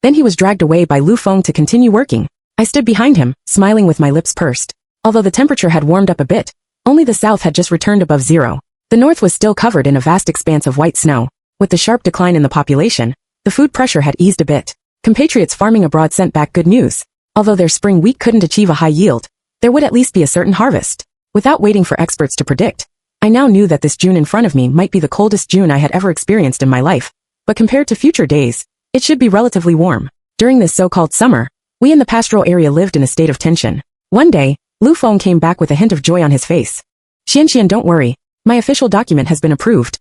Then he was dragged away by Lu Feng to continue working. I stood behind him, smiling with my lips pursed. Although the temperature had warmed up a bit, only the south had just returned above zero. The north was still covered in a vast expanse of white snow. With the sharp decline in the population, the food pressure had eased a bit. Compatriots farming abroad sent back good news. Although their spring wheat couldn't achieve a high yield, there would at least be a certain harvest. Without waiting for experts to predict, I now knew that this June in front of me might be the coldest June I had ever experienced in my life. But compared to future days, it should be relatively warm. During this so-called summer, we in the pastoral area lived in a state of tension. One day, Lu Feng came back with a hint of joy on his face. "Xianxian, don't worry. My official document has been approved."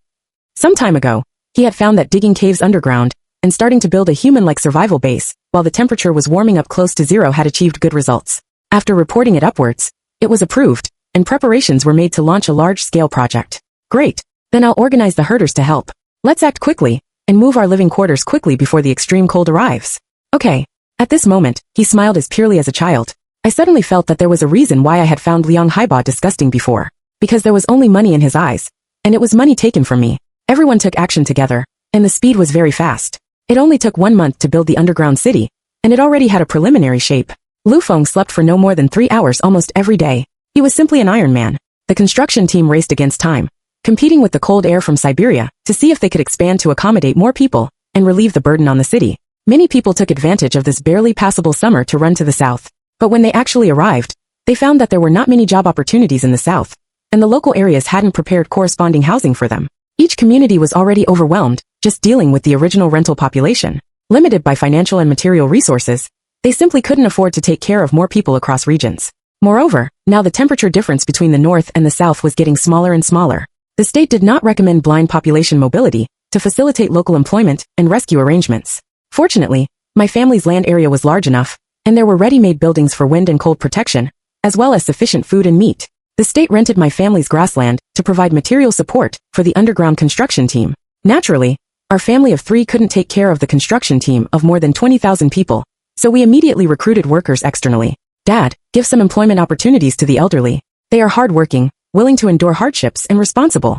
Some time ago, he had found that digging caves underground and starting to build a human-like survival base, while the temperature was warming up close to zero, had achieved good results. After reporting it upwards, it was approved, and preparations were made to launch a large-scale project. Great. Then I'll organize the herders to help. Let's act quickly and move our living quarters quickly before the extreme cold arrives. Okay. At this moment, he smiled as purely as a child. I suddenly felt that there was a reason why I had found Liang Haiba disgusting before. Because there was only money in his eyes, and it was money taken from me. Everyone took action together, and the speed was very fast. It only took 1 month to build the underground city, and it already had a preliminary shape. Lu Feng slept for no more than 3 hours almost every day. He was simply an Iron Man. The construction team raced against time, competing with the cold air from Siberia to see if they could expand to accommodate more people and relieve the burden on the city. Many people took advantage of this barely passable summer to run to the south. But when they actually arrived, they found that there were not many job opportunities in the south. and the local areas hadn't prepared corresponding housing for them. Each community was already overwhelmed, just dealing with the original rental population. Limited by financial and material resources, they simply couldn't afford to take care of more people across regions. Moreover, now the temperature difference between the north and the south was getting smaller and smaller. The state did not recommend blind population mobility to facilitate local employment and rescue arrangements. Fortunately, my family's land area was large enough, and there were ready-made buildings for wind and cold protection, as well as sufficient food and meat. The state rented my family's grassland to provide material support for the underground construction team. Naturally, our family of 3 couldn't take care of the construction team of more than 20,000 people, so we immediately recruited workers externally. Dad, give some employment opportunities to the elderly. They are hardworking, willing to endure hardships, and responsible.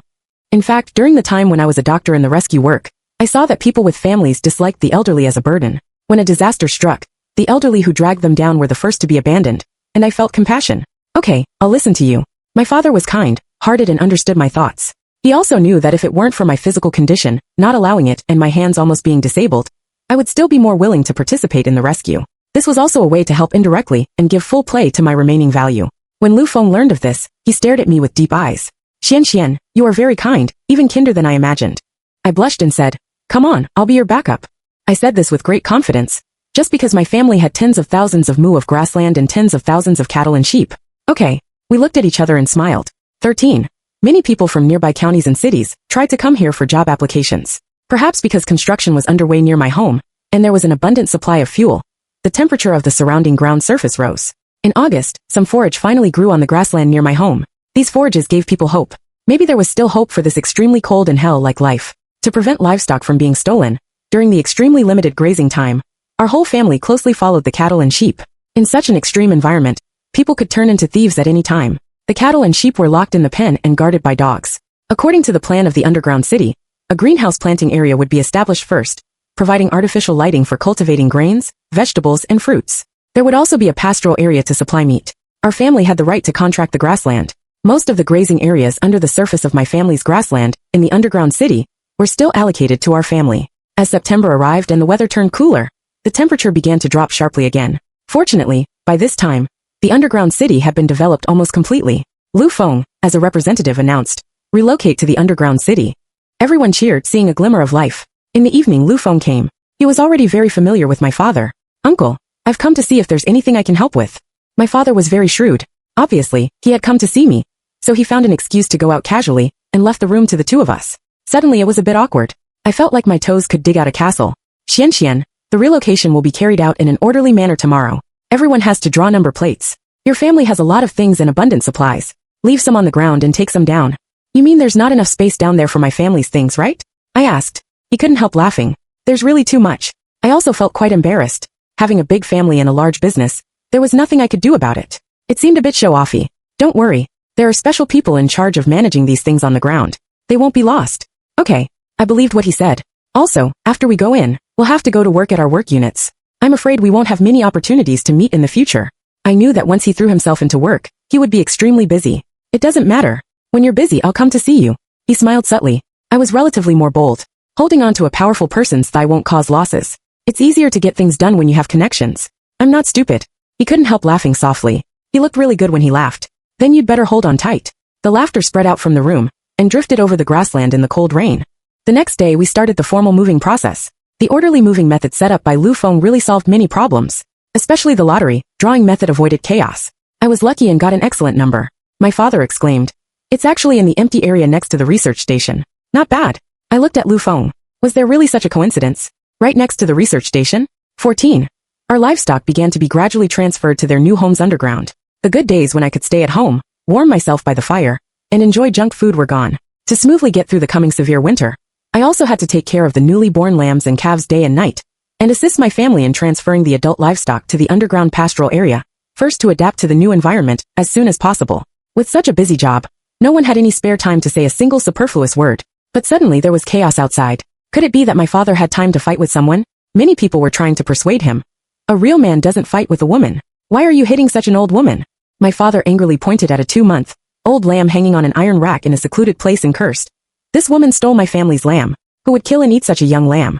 In fact, during the time when I was a doctor in the rescue work, I saw that people with families disliked the elderly as a burden. When a disaster struck, the elderly who dragged them down were the first to be abandoned, and I felt compassion. Okay, I'll listen to you. My father was kind-hearted and understood my thoughts. He also knew that if it weren't for my physical condition, not allowing it, and my hands almost being disabled, I would still be more willing to participate in the rescue. This was also a way to help indirectly and give full play to my remaining value. When Lu Feng learned of this, he stared at me with deep eyes. Xian, you are very kind, even kinder than I imagined. I blushed and said, come on, I'll be your backup. I said this with great confidence, just because my family had tens of thousands of mu of grassland and tens of thousands of cattle and sheep. Okay. We looked at each other and smiled. 13. Many people from nearby counties and cities tried to come here for job applications. Perhaps because construction was underway near my home, and there was an abundant supply of fuel, the temperature of the surrounding ground surface rose. In August, some forage finally grew on the grassland near my home. These forages gave people hope. Maybe there was still hope for this extremely cold and hell-like life. To prevent livestock from being stolen, during the extremely limited grazing time, our whole family closely followed the cattle and sheep. In such an extreme environment, people could turn into thieves at any time. The cattle and sheep were locked in the pen and guarded by dogs. According to the plan of the underground city, a greenhouse planting area would be established first, providing artificial lighting for cultivating grains, vegetables, and fruits. There would also be a pastoral area to supply meat. Our family had the right to contract the grassland. Most of the grazing areas under the surface of my family's grassland, in the underground city, were still allocated to our family. As September arrived and the weather turned cooler, the temperature began to drop sharply again. Fortunately, by this time, the underground city had been developed almost completely. Lu Feng, as a representative, announced, relocate to the underground city. Everyone cheered, seeing a glimmer of life. In the evening, Lu Feng came. He was already very familiar with my father. Uncle, I've come to see if there's anything I can help with. My father was very shrewd. Obviously, he had come to see me, so he found an excuse to go out casually and left the room to the two of us. Suddenly it was a bit awkward. I felt like my toes could dig out a castle. Xian, the relocation will be carried out in an orderly manner tomorrow. Everyone has to draw number plates. Your family has a lot of things and abundant supplies. Leave some on the ground and take some down. You mean there's not enough space down there for my family's things, right? I asked. He couldn't help laughing. There's really too much. I also felt quite embarrassed. Having a big family and a large business, there was nothing I could do about it. It seemed a bit show-offy. Don't worry. There are special people in charge of managing these things on the ground. They won't be lost. Okay. I believed what he said. Also, after we go in, we'll have to go to work at our work units. I'm afraid we won't have many opportunities to meet in the future. I knew that once he threw himself into work, he would be extremely busy. It doesn't matter. When you're busy, I'll come to see you. He smiled subtly. I was relatively more bold. Holding on to a powerful person's thigh won't cause losses. It's easier to get things done when you have connections. I'm not stupid. He couldn't help laughing softly. He looked really good when he laughed. Then you'd better hold on tight. The laughter spread out from the room and drifted over the grassland in the cold rain. The next day we started the formal moving process. The orderly moving method set up by Lu Feng really solved many problems. Especially the lottery, drawing method avoided chaos. I was lucky and got an excellent number. My father exclaimed. It's actually in the empty area next to the research station. Not bad. I looked at Lu Feng. Was there really such a coincidence? Right next to the research station? 14. Our livestock began to be gradually transferred to their new homes underground. The good days when I could stay at home, warm myself by the fire, and enjoy junk food were gone. To smoothly get through the coming severe winter, I also had to take care of the newly born lambs and calves day and night, and assist my family in transferring the adult livestock to the underground pastoral area, first to adapt to the new environment as soon as possible. With such a busy job, no one had any spare time to say a single superfluous word. But suddenly there was chaos outside. Could it be that my father had time to fight with someone? Many people were trying to persuade him. A real man doesn't fight with a woman. Why are you hitting such an old woman? My father angrily pointed at a 2-month-old lamb hanging on an iron rack in a secluded place and cursed. This woman stole my family's lamb. Who would kill and eat such a young lamb?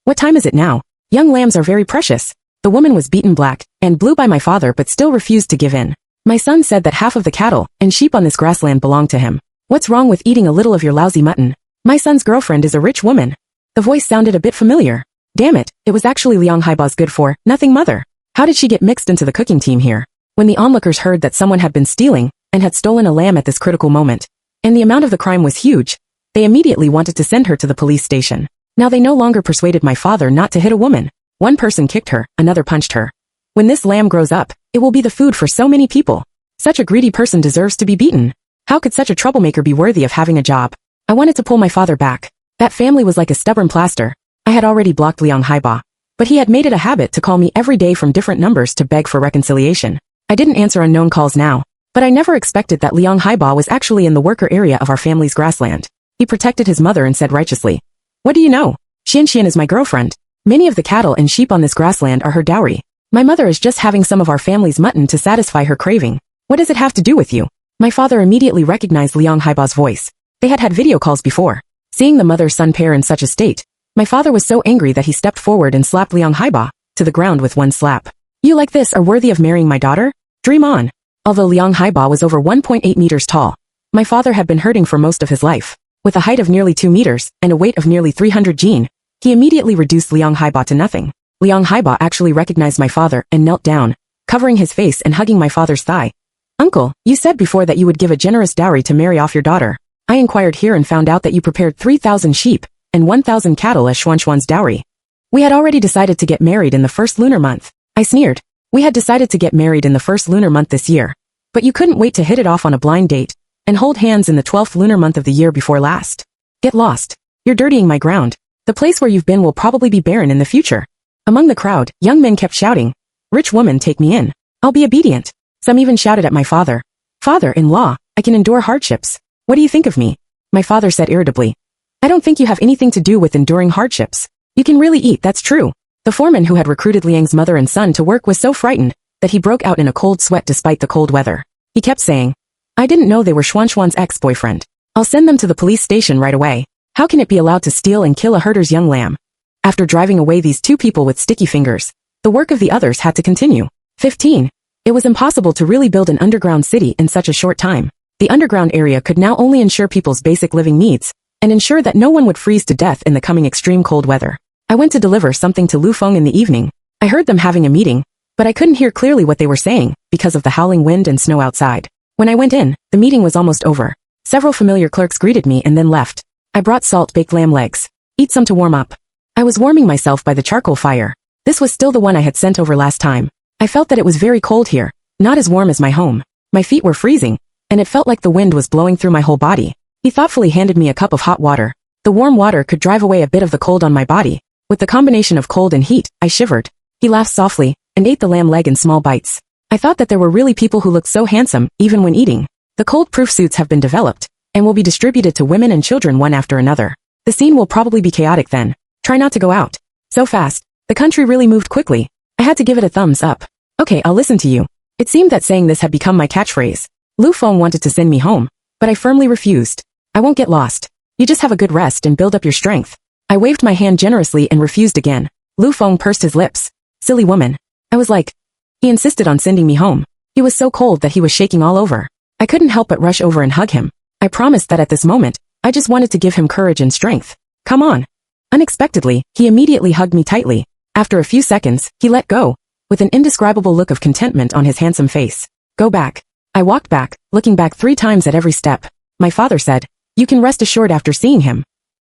What time is it now? Young lambs are very precious. The woman was beaten black and blue by my father but still refused to give in. My son said that half of the cattle and sheep on this grassland belonged to him. What's wrong with eating a little of your lousy mutton? My son's girlfriend is a rich woman. The voice sounded a bit familiar. Damn it, it was actually Liang Haiba's good-for-nothing mother. How did she get mixed into the cooking team here? When the onlookers heard that someone had been stealing and had stolen a lamb at this critical moment, and the amount of the crime was huge, they immediately wanted to send her to the police station. Now they no longer persuaded my father not to hit a woman. One person kicked her, another punched her. When this lamb grows up, it will be the food for so many people. Such a greedy person deserves to be beaten. How could such a troublemaker be worthy of having a job? I wanted to pull my father back. That family was like a stubborn plaster. I had already blocked Liang Haiba, but he had made it a habit to call me every day from different numbers to beg for reconciliation. I didn't answer unknown calls now, but I never expected that Liang Haiba was actually in the worker area of our family's grassland. He protected his mother and said righteously, "What do you know? Xian is my girlfriend. Many of the cattle and sheep on this grassland are her dowry. My mother is just having some of our family's mutton to satisfy her craving. What does it have to do with you?" My father immediately recognized Liang Haiba's voice. They had video calls before. Seeing the mother-son pair in such a state, my father was so angry that he stepped forward and slapped Liang Haiba to the ground with one slap. "You like this are worthy of marrying my daughter? Dream on." Although Liang Haiba was over 1.8 meters tall, my father had been herding for most of his life. With a height of nearly 2 meters and a weight of nearly 300 jin, he immediately reduced Liang Haiba to nothing. Liang Haiba actually recognized my father and knelt down, covering his face and hugging my father's thigh. "Uncle, you said before that you would give a generous dowry to marry off your daughter. I inquired here and found out that you prepared 3,000 sheep and 1,000 cattle as Xuan's dowry. We had already decided to get married in the first lunar month." I sneered. "We had decided to get married in the first lunar month this year. But you couldn't wait to hit it off on a blind date and hold hands in the 12th lunar month of the year before last. Get lost. You're dirtying my ground. The place where you've been will probably be barren in the future." Among the crowd, young men kept shouting, "Rich woman, take me in. I'll be obedient." Some even shouted at my father, "Father-in-law, I can endure hardships. What do you think of me?" My father said irritably, "I don't think you have anything to do with enduring hardships. You can really eat, that's true." The foreman who had recruited Liang's mother and son to work was so frightened that he broke out in a cold sweat despite the cold weather. He kept saying, "I didn't know they were Xuan's ex-boyfriend. I'll send them to the police station right away. How can it be allowed to steal and kill a herder's young lamb?" After driving away these two people with sticky fingers, the work of the others had to continue. 15. It was impossible to really build an underground city in such a short time. The underground area could now only ensure people's basic living needs and ensure that no one would freeze to death in the coming extreme cold weather. I went to deliver something to Lu Feng in the evening. I heard them having a meeting, but I couldn't hear clearly what they were saying because of the howling wind and snow outside. When I went in, the meeting was almost over. Several familiar clerks greeted me and then left. I brought salt-baked lamb legs. Eat some to warm up. I was warming myself by the charcoal fire. This was still the one I had sent over last time. I felt that it was very cold here, not as warm as my home. My feet were freezing, and it felt like the wind was blowing through my whole body. He thoughtfully handed me a cup of hot water. The warm water could drive away a bit of the cold on my body. With the combination of cold and heat, I shivered. He laughed softly and ate the lamb leg in small bites. I thought that there were really people who looked so handsome, even when eating. The cold-proof suits have been developed and will be distributed to women and children one after another. The scene will probably be chaotic then. Try not to go out. So fast. The country really moved quickly. I had to give it a thumbs up. Okay, I'll listen to you. It seemed that saying this had become my catchphrase. Lu Feng wanted to send me home, but I firmly refused. I won't get lost. You just have a good rest and build up your strength. I waved my hand generously and refused again. Lu Feng pursed his lips. Silly woman. I was like, he insisted on sending me home. He was so cold that he was shaking all over. I couldn't help but rush over and hug him. I promised that at this moment, I just wanted to give him courage and strength. Come on. Unexpectedly, he immediately hugged me tightly. After a few seconds, he let go, with an indescribable look of contentment on his handsome face. Go back. I walked back, looking back 3 times at every step. My father said, "You can rest assured after seeing him."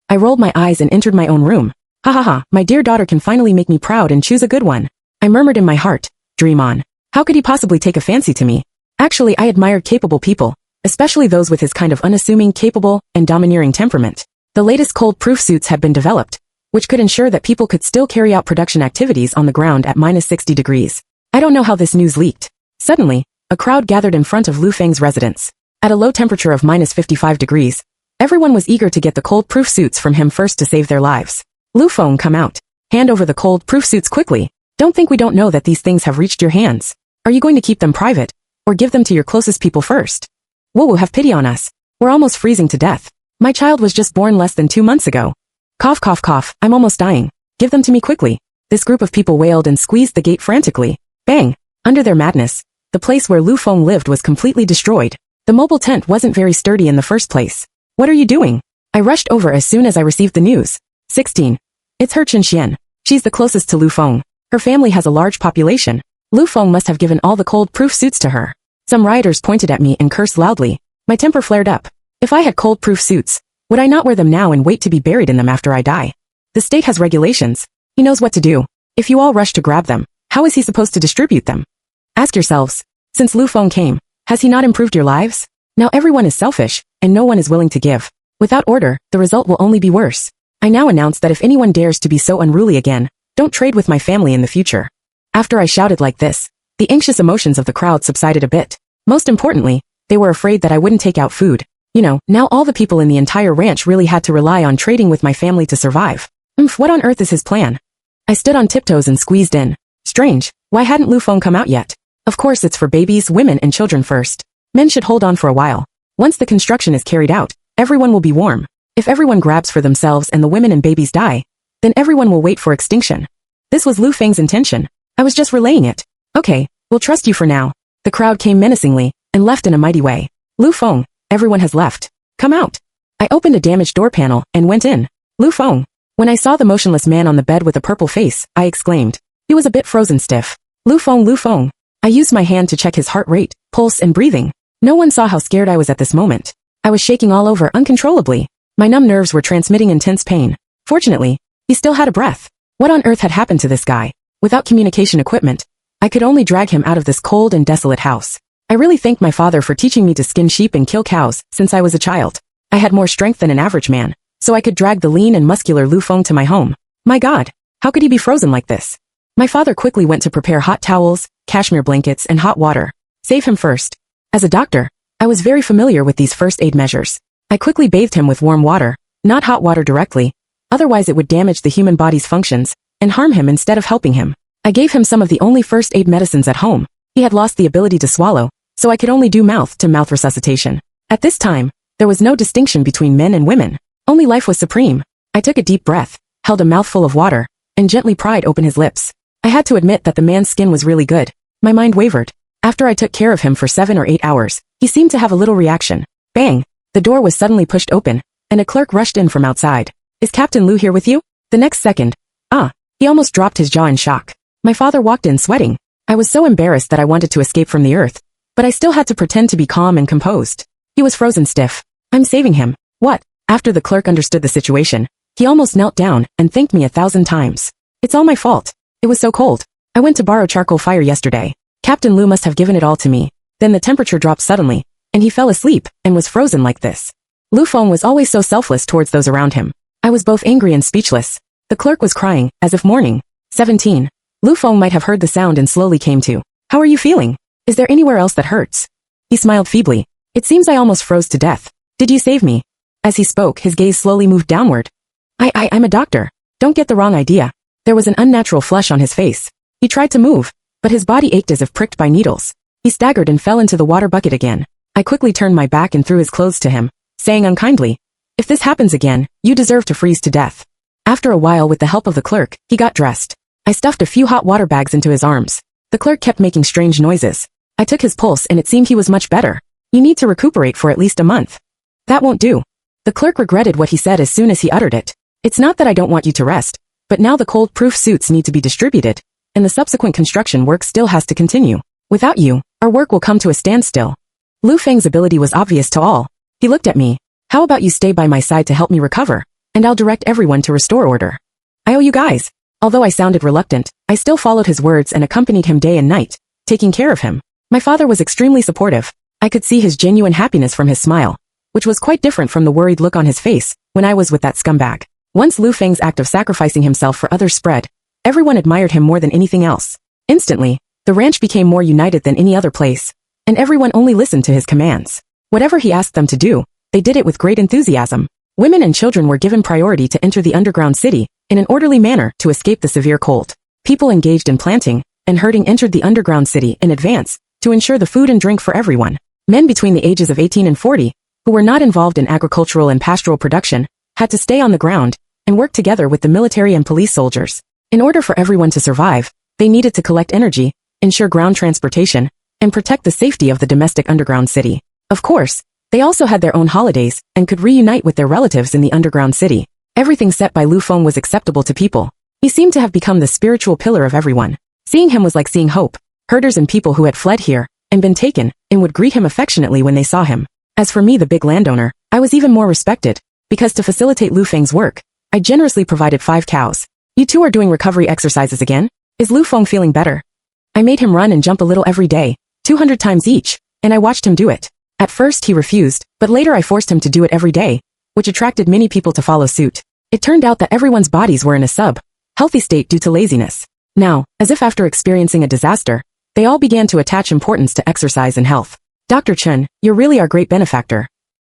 I rolled my eyes and entered my own room. Ha ha ha, my dear daughter can finally make me proud and choose a good one. I murmured in my heart, dream on. How could he possibly take a fancy to me? Actually, I admired capable people, especially those with his kind of unassuming, capable, and domineering temperament. The latest cold-proof suits had been developed, which could ensure that people could still carry out production activities on the ground at -60 degrees. I don't know how this news leaked. Suddenly, a crowd gathered in front of Lu Feng's residence. At a low temperature of -55 degrees, everyone was eager to get the cold-proof suits from him first to save their lives. Lu Feng, come out. Hand over the cold-proof suits quickly. Don't think we don't know that these things have reached your hands. Are you going to keep them private, or give them to your closest people first? Woo, have pity on us. We're almost freezing to death. My child was just born less than 2 months ago. Cough, cough, cough, I'm almost dying. Give them to me quickly. This group of people wailed and squeezed the gate frantically. Bang! Under their madness, the The place where Lu Feng lived was completely destroyed. The mobile tent wasn't very sturdy in the first place. What are you doing? I rushed over as soon as I received the news. 16. It's her Chen Xian. She's the closest to Lu Feng. Her family has a large population. Lu Feng must have given all the cold-proof suits to her. Some rioters pointed at me and cursed loudly. My temper flared up. If I had cold-proof suits, would I not wear them now and wait to be buried in them after I die? The state has regulations. He knows what to do. If you all rush to grab them, how is he supposed to distribute them? Ask yourselves, since Lu Feng came, has he not improved your lives? Now everyone is selfish, and no one is willing to give. Without order, the result will only be worse. I now announce that if anyone dares to be so unruly again, don't trade with my family in the future. After I shouted like this, the anxious emotions of the crowd subsided a bit. Most importantly, they were afraid that I wouldn't take out food. Now all the people in the entire ranch really had to rely on trading with my family to survive. What on earth is his plan? I stood on tiptoes and squeezed in. Strange, why hadn't Lu Feng come out yet? Of course it's for babies, women and children first. Men should hold on for a while. Once the construction is carried out, everyone will be warm. If everyone grabs for themselves and the women and babies die, then everyone will wait for extinction. This was Lu Feng's intention. I was just relaying it. Okay, we'll trust you for now. The crowd came menacingly, and left in a mighty way. Lu Feng, everyone has left. Come out. I opened a damaged door panel, and went in. Lu Feng. When I saw the motionless man on the bed with a purple face, I exclaimed. He was a bit frozen stiff. Lu Feng, Lu Feng. I used my hand to check his heart rate, pulse and breathing. No one saw how scared I was at this moment. I was shaking all over uncontrollably. My numb nerves were transmitting intense pain. Fortunately, he still had a breath. What on earth had happened to this guy? Without communication equipment, I could only drag him out of this cold and desolate house. I really thank my father for teaching me to skin sheep and kill cows since I was a child. I had more strength than an average man, so I could drag the lean and muscular Lu Feng to my home. My God, how could he be frozen like this? My father quickly went to prepare hot towels, cashmere blankets, and hot water. Save him first. As a doctor, I was very familiar with these first aid measures. I quickly bathed him with warm water, not hot water directly, otherwise it would damage the human body's functions and harm him instead of helping him. I gave him some of the only first aid medicines at home. He had lost the ability to swallow, so I could only do mouth-to-mouth resuscitation. At this time, there was no distinction between men and women. Only life was supreme. I took a deep breath, held a mouthful of water, and gently pried open his lips. I had to admit that the man's skin was really good. My mind wavered. After I took care of him for 7 or 8 hours, he seemed to have a little reaction. Bang! The door was suddenly pushed open, and a clerk rushed in from outside. Is Captain Lu here with you? The next second, he almost dropped his jaw in shock. My father walked in sweating. I was so embarrassed that I wanted to escape from the earth, but I still had to pretend to be calm and composed. He was frozen stiff. I'm saving him. What? After the clerk understood the situation, he almost knelt down and thanked me 1,000 times. It's all my fault. It was so cold. I went to borrow charcoal fire yesterday. Captain Lu must have given it all to me. Then the temperature dropped suddenly, and he fell asleep and was frozen like this. Lu Feng was always so selfless towards those around him. I was both angry and speechless. The clerk was crying, as if mourning. 17. Lu Feng might have heard the sound and slowly came to. How are you feeling? Is there anywhere else that hurts? He smiled feebly. It seems I almost froze to death. Did you save me? As he spoke, his gaze slowly moved downward. I'm a doctor. Don't get the wrong idea. There was an unnatural flush on his face. He tried to move, but his body ached as if pricked by needles. He staggered and fell into the water bucket again. I quickly turned my back and threw his clothes to him, saying unkindly, if this happens again, you deserve to freeze to death. After a while, with the help of the clerk, he got dressed. I stuffed a few hot water bags into his arms. The clerk kept making strange noises. I took his pulse and it seemed he was much better. You need to recuperate for at least a month. That won't do. The clerk regretted what he said as soon as he uttered it. It's not that I don't want you to rest, but now the cold-proof suits need to be distributed, and the subsequent construction work still has to continue. Without you, our work will come to a standstill. Lu Feng's ability was obvious to all. He looked at me. How about you stay by my side to help me recover, and I'll direct everyone to restore order. I owe you guys. Although I sounded reluctant, I still followed his words and accompanied him day and night, taking care of him. My father was extremely supportive. I could see his genuine happiness from his smile, which was quite different from the worried look on his face when I was with that scumbag. Once Lu Feng's act of sacrificing himself for others spread, everyone admired him more than anything else. Instantly, the ranch became more united than any other place, and everyone only listened to his commands. Whatever he asked them to do, they did it with great enthusiasm. Women and children were given priority to enter the underground city in an orderly manner to escape the severe cold. People engaged in planting and herding entered the underground city in advance to ensure the food and drink for everyone. Men between the ages of 18 and 40, who were not involved in agricultural and pastoral production, had to stay on the ground and work together with the military and police soldiers. In order for everyone to survive, they needed to collect energy, ensure ground transportation, and protect the safety of the domestic underground city. Of course, they also had their own holidays and could reunite with their relatives in the underground city. Everything set by Lu Feng was acceptable to people. He seemed to have become the spiritual pillar of everyone. Seeing him was like seeing hope. Herders and people who had fled here and been taken and would greet him affectionately when they saw him. As for me, the big landowner, I was even more respected, because to facilitate Lu Feng's work, I generously provided 5 cows. You two are doing recovery exercises again? Is Lu Feng feeling better? I made him run and jump a little every day, 200 times each, and I watched him do it. At first he refused, but later I forced him to do it every day, which attracted many people to follow suit. It turned out that everyone's bodies were in a healthy state due to laziness. Now, as if after experiencing a disaster, they all began to attach importance to exercise and health. Dr. Chen, you're really our great benefactor.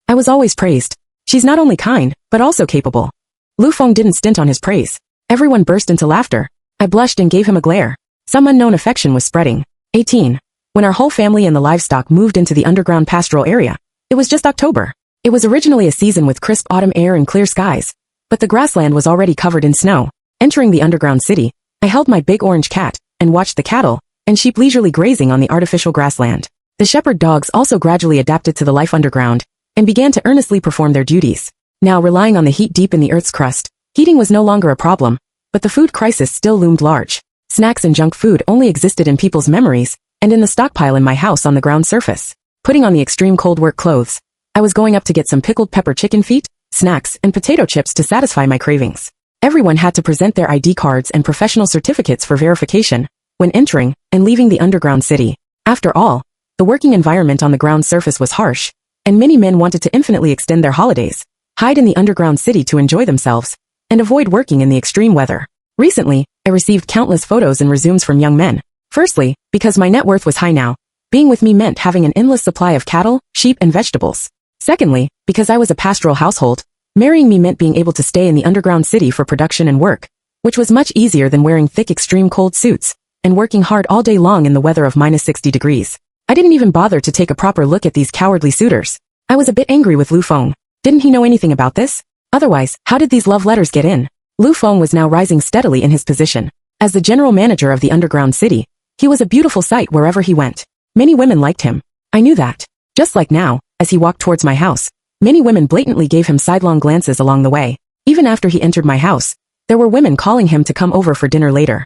I was always praised. She's not only kind, but also capable. Lu Feng didn't stint on his praise. Everyone burst into laughter. I blushed and gave him a glare. Some unknown affection was spreading. 18. When our whole family and the livestock moved into the underground pastoral area, it was just October. It was originally a season with crisp autumn air and clear skies, but the grassland was already covered in snow. Entering the underground city, I held my big orange cat and watched the cattle and sheep leisurely grazing on the artificial grassland. The shepherd dogs also gradually adapted to the life underground and began to earnestly perform their duties. Now relying on the heat deep in the earth's crust, heating was no longer a problem, but the food crisis still loomed large. Snacks and junk food only existed in people's memories and in the stockpile in my house on the ground surface. Putting on the extreme cold work clothes, I was going up to get some pickled pepper chicken feet, snacks, and potato chips to satisfy my cravings. Everyone had to present their ID cards and professional certificates for verification when entering and leaving the underground city. After all, the working environment on the ground surface was harsh, and many men wanted to infinitely extend their holidays, hide in the underground city to enjoy themselves, and avoid working in the extreme weather. Recently, I received countless photos and resumes from young men. Firstly, because my net worth was high now, being with me meant having an endless supply of cattle, sheep, and vegetables. Secondly, because I was a pastoral household, marrying me meant being able to stay in the underground city for production and work, which was much easier than wearing thick extreme cold suits and working hard all day long in the weather of -60 degrees. I didn't even bother to take a proper look at these cowardly suitors. I was a bit angry with Lu Feng. Didn't he know anything about this? Otherwise, how did these love letters get in? Lu Feng was now rising steadily in his position. As the general manager of the underground city, he was a beautiful sight wherever he went. Many women liked him. I knew that. Just like now, as he walked towards my house, many women blatantly gave him sidelong glances along the way. Even after he entered my house, there were women calling him to come over for dinner later.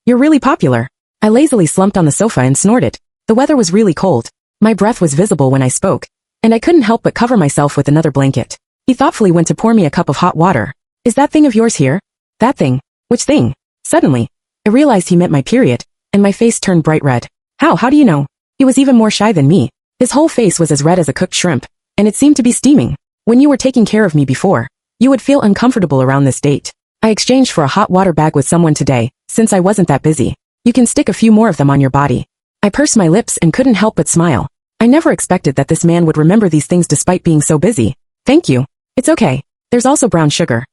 You're really popular. I lazily slumped on the sofa and snorted. The weather was really cold. My breath was visible when I spoke, and I couldn't help but cover myself with another blanket. He thoughtfully went to pour me a cup of hot water. Is that thing of yours here? That thing? Which thing? Suddenly, I realized he meant my period, and my face turned bright red. How do you know? He was even more shy than me. His whole face was as red as a cooked shrimp, and it seemed to be steaming. When you were taking care of me before, you would feel uncomfortable around this date. I exchanged for a hot water bag with someone today, since I wasn't that busy. You can stick a few more of them on your body. I pursed my lips and couldn't help but smile. I never expected that this man would remember these things despite being so busy. Thank you. It's okay. There's also brown sugar.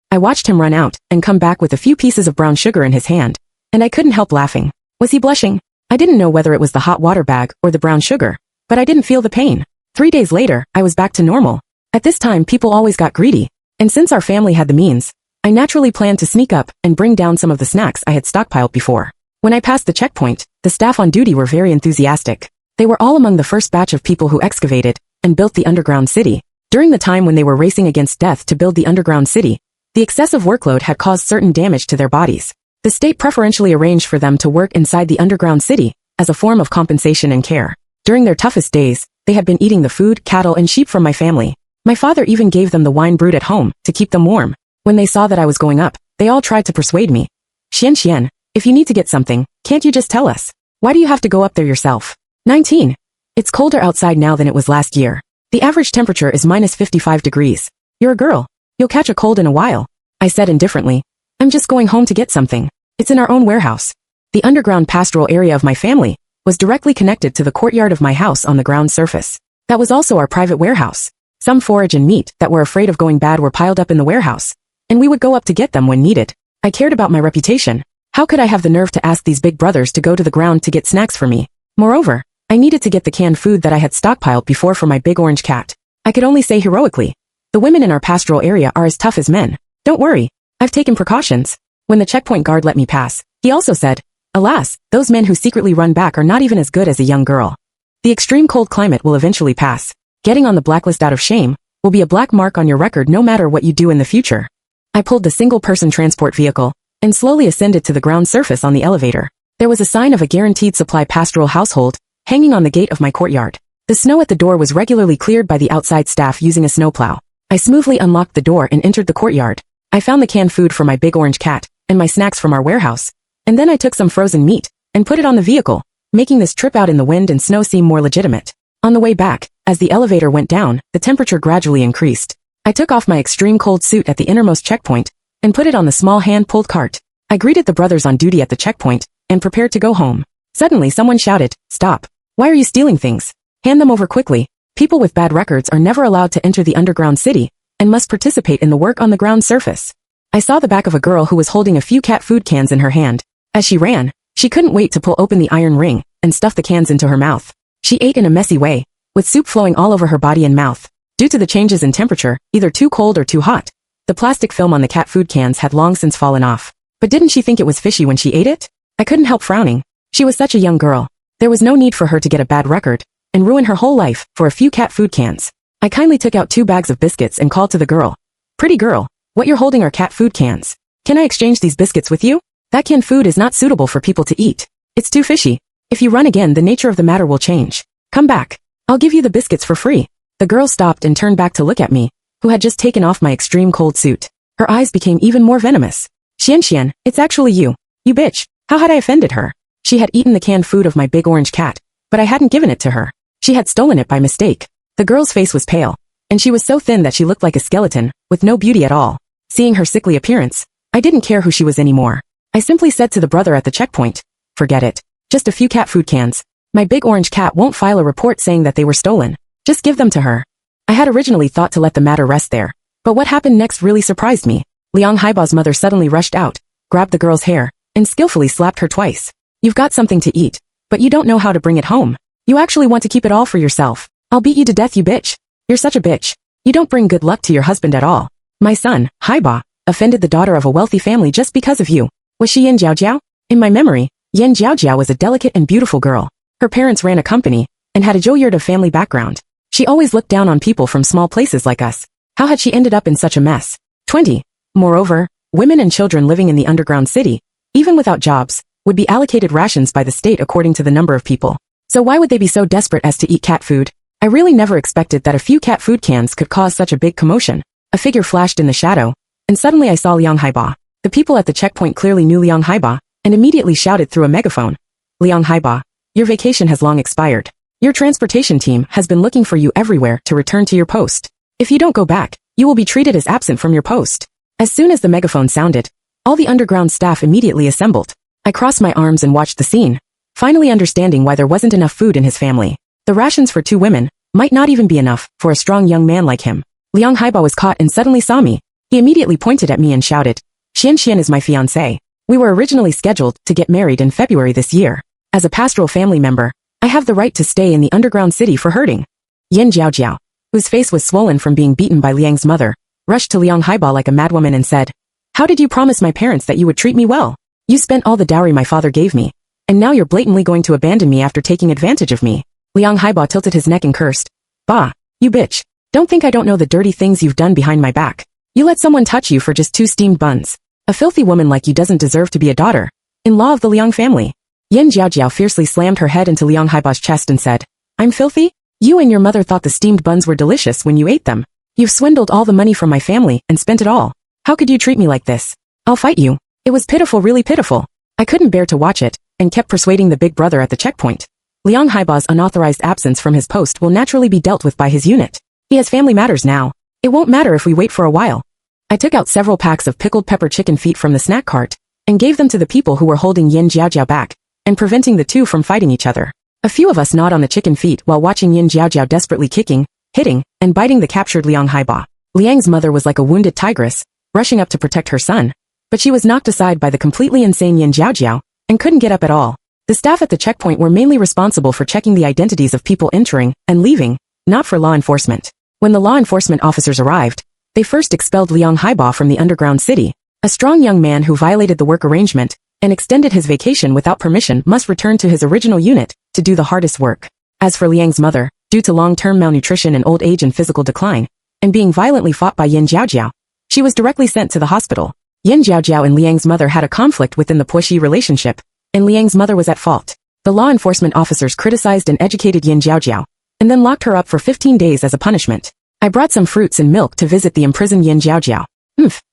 I watched him run out and come back with a few pieces of brown sugar in his hand, and I couldn't help laughing. Was he blushing? I didn't know whether it was the hot water bag or the brown sugar, but I didn't feel the pain. 3 days later, I was back to normal. At this time, people always got greedy, and since our family had the means, I naturally planned to sneak up and bring down some of the snacks I had stockpiled before. When I passed the checkpoint, the staff on duty were very enthusiastic. They were all among the first batch of people who excavated and built the underground city. During the time when they were racing against death to build the underground city, the excessive workload had caused certain damage to their bodies. The state preferentially arranged for them to work inside the underground city as a form of compensation and care. During their toughest days, they had been eating the food, cattle, and sheep from my family. My father even gave them the wine brewed at home to keep them warm. When they saw that I was going up, they all tried to persuade me. Xian, if you need to get something, can't you just tell us? Why do you have to go up there yourself? 19. It's colder outside now than it was last year. The average temperature is -55 degrees. You're a girl. You'll catch a cold in a while. I said indifferently. I'm just going home to get something. It's in our own warehouse. The underground pastoral area of my family was directly connected to the courtyard of my house on the ground surface. That was also our private warehouse. Some forage and meat that were afraid of going bad were piled up in the warehouse, and we would go up to get them when needed. I cared about my reputation. How could I have the nerve to ask these big brothers to go to the ground to get snacks for me? Moreover, I needed to get the canned food that I had stockpiled before for my big orange cat. I could only say heroically. The women in our pastoral area are as tough as men. Don't worry. I've taken precautions. When the checkpoint guard let me pass, he also said, Alas, those men who secretly run back are not even as good as a young girl. The extreme cold climate will eventually pass. Getting on the blacklist out of shame will be a black mark on your record no matter what you do in the future. I pulled the single-person transport vehicle and slowly ascended to the ground surface on the elevator. There was a sign of a guaranteed supply pastoral household hanging on the gate of my courtyard. The snow at the door was regularly cleared by the outside staff using a snowplow. I smoothly unlocked the door and entered the courtyard. I found the canned food for my big orange cat and my snacks from our warehouse, and then I took some frozen meat and put it on the vehicle, making this trip out in the wind and snow seem more legitimate. On the way back, as the elevator went down, the temperature gradually increased. I took off my extreme cold suit at the innermost checkpoint and put it on the small hand-pulled cart. I greeted the brothers on duty at the checkpoint and prepared to go home. Suddenly someone shouted, "Stop! Why are you stealing things? Hand them over quickly." People with bad records are never allowed to enter the underground city and must participate in the work on the ground surface. I saw the back of a girl who was holding a few cat food cans in her hand. As she ran, she couldn't wait to pull open the iron ring and stuff the cans into her mouth. She ate in a messy way, with soup flowing all over her body and mouth. Due to the changes in temperature, either too cold or too hot, the plastic film on the cat food cans had long since fallen off. But didn't she think it was fishy when she ate it? I couldn't help frowning. She was such a young girl. There was no need for her to get a bad record and ruin her whole life for a few cat food cans. I kindly took out 2 bags of biscuits and called to the girl. "Pretty girl, what you're holding are cat food cans. Can I exchange these biscuits with you? That canned food is not suitable for people to eat. It's too fishy. If you run again, the nature of the matter will change. Come back. I'll give you the biscuits for free." The girl stopped and turned back to look at me, who had just taken off my extreme cold suit. Her eyes became even more venomous. "Xian, it's actually you. You bitch. How had I offended her?" She had eaten the canned food of my big orange cat, but I hadn't given it to her. She had stolen it by mistake. The girl's face was pale, and she was so thin that she looked like a skeleton, with no beauty at all. Seeing her sickly appearance, I didn't care who she was anymore. I simply said to the brother at the checkpoint, "Forget it. Just a few cat food cans. My big orange cat won't file a report saying that they were stolen. Just give them to her." I had originally thought to let the matter rest there, but what happened next really surprised me. Liang Haiba's mother suddenly rushed out, grabbed the girl's hair, and skillfully slapped her twice. "You've got something to eat, but you don't know how to bring it home. You actually want to keep it all for yourself. I'll beat you to death, you bitch. You're such a bitch. You don't bring good luck to your husband at all. My son, Haiba, offended the daughter of a wealthy family just because of you. Was she Yan Jiaojiao? In my memory, Yan Jiaojiao was a delicate and beautiful girl. Her parents ran a company and had a Zhouryard of family background. She always looked down on people from small places like us. How had she ended up in such a mess? 20. Moreover, women and children living in the underground city, even without jobs, would be allocated rations by the state according to the number of people. So why would they be so desperate as to eat cat food? I really never expected that a few cat food cans could cause such a big commotion. A figure flashed in the shadow, and suddenly I saw Liang Haiba. The people at the checkpoint clearly knew Liang Haiba, and immediately shouted through a megaphone, "Liang Haiba, your vacation has long expired. Your transportation team has been looking for you everywhere to return to your post. If you don't go back, you will be treated as absent from your post." As soon as the megaphone sounded, all the underground staff immediately assembled. I crossed my arms and watched the scene, finally understanding why there wasn't enough food in his family. The rations for 2 women might not even be enough for a strong young man like him. Liang Haiba was caught and suddenly saw me. He immediately pointed at me and shouted, "Xian is my fiancé. We were originally scheduled to get married in February this year. As a pastoral family member, I have the right to stay in the underground city for herding." Yan Jiaojiao, whose face was swollen from being beaten by Liang's mother, rushed to Liang Haiba like a madwoman and said, "How did you promise my parents that you would treat me well? You spent all the dowry my father gave me, and now you're blatantly going to abandon me after taking advantage of me." Liang Haiba tilted his neck and cursed, "Bah, you bitch. Don't think I don't know the dirty things you've done behind my back. You let someone touch you for just 2 steamed buns. A filthy woman like you doesn't deserve to be a daughter-in-law of the Liang family." Yan Jiaojiao fiercely slammed her head into Liang Haiba's chest and said, "I'm filthy? You and your mother thought the steamed buns were delicious when you ate them. You've swindled all the money from my family and spent it all. How could you treat me like this? I'll fight you." It was pitiful, really pitiful. I couldn't bear to watch it, and kept persuading the big brother at the checkpoint. Liang Haiba's unauthorized absence from his post will naturally be dealt with by his unit. He has family matters now. It won't matter if we wait for a while. I took out several packs of pickled pepper chicken feet from the snack cart, and gave them to the people who were holding Yan Jiaojiao back, and preventing the 2 from fighting each other. A few of us gnawed on the chicken feet while watching Yan Jiaojiao desperately kicking, hitting, and biting the captured Liang Haiba. Liang's mother was like a wounded tigress, rushing up to protect her son, but she was knocked aside by the completely insane Yan Jiaojiao, and couldn't get up at all. The staff at the checkpoint were mainly responsible for checking the identities of people entering and leaving, not for law enforcement. When the law enforcement officers arrived, they first expelled Liang Haiba from the underground city. A strong young man who violated the work arrangement and extended his vacation without permission must return to his original unit to do the hardest work. As for Liang's mother, due to long-term malnutrition and old age and physical decline, and being violently fought by Yin Jiaojiao, she was directly sent to the hospital. Yin Jiaojiao and Liang's mother had a conflict within the Puoshi relationship, and Liang's mother was at fault. The law enforcement officers criticized and educated Yin Jiaojiao, and then locked her up for 15 days as a punishment. I brought some fruits and milk to visit the imprisoned Yin Jiaojiao.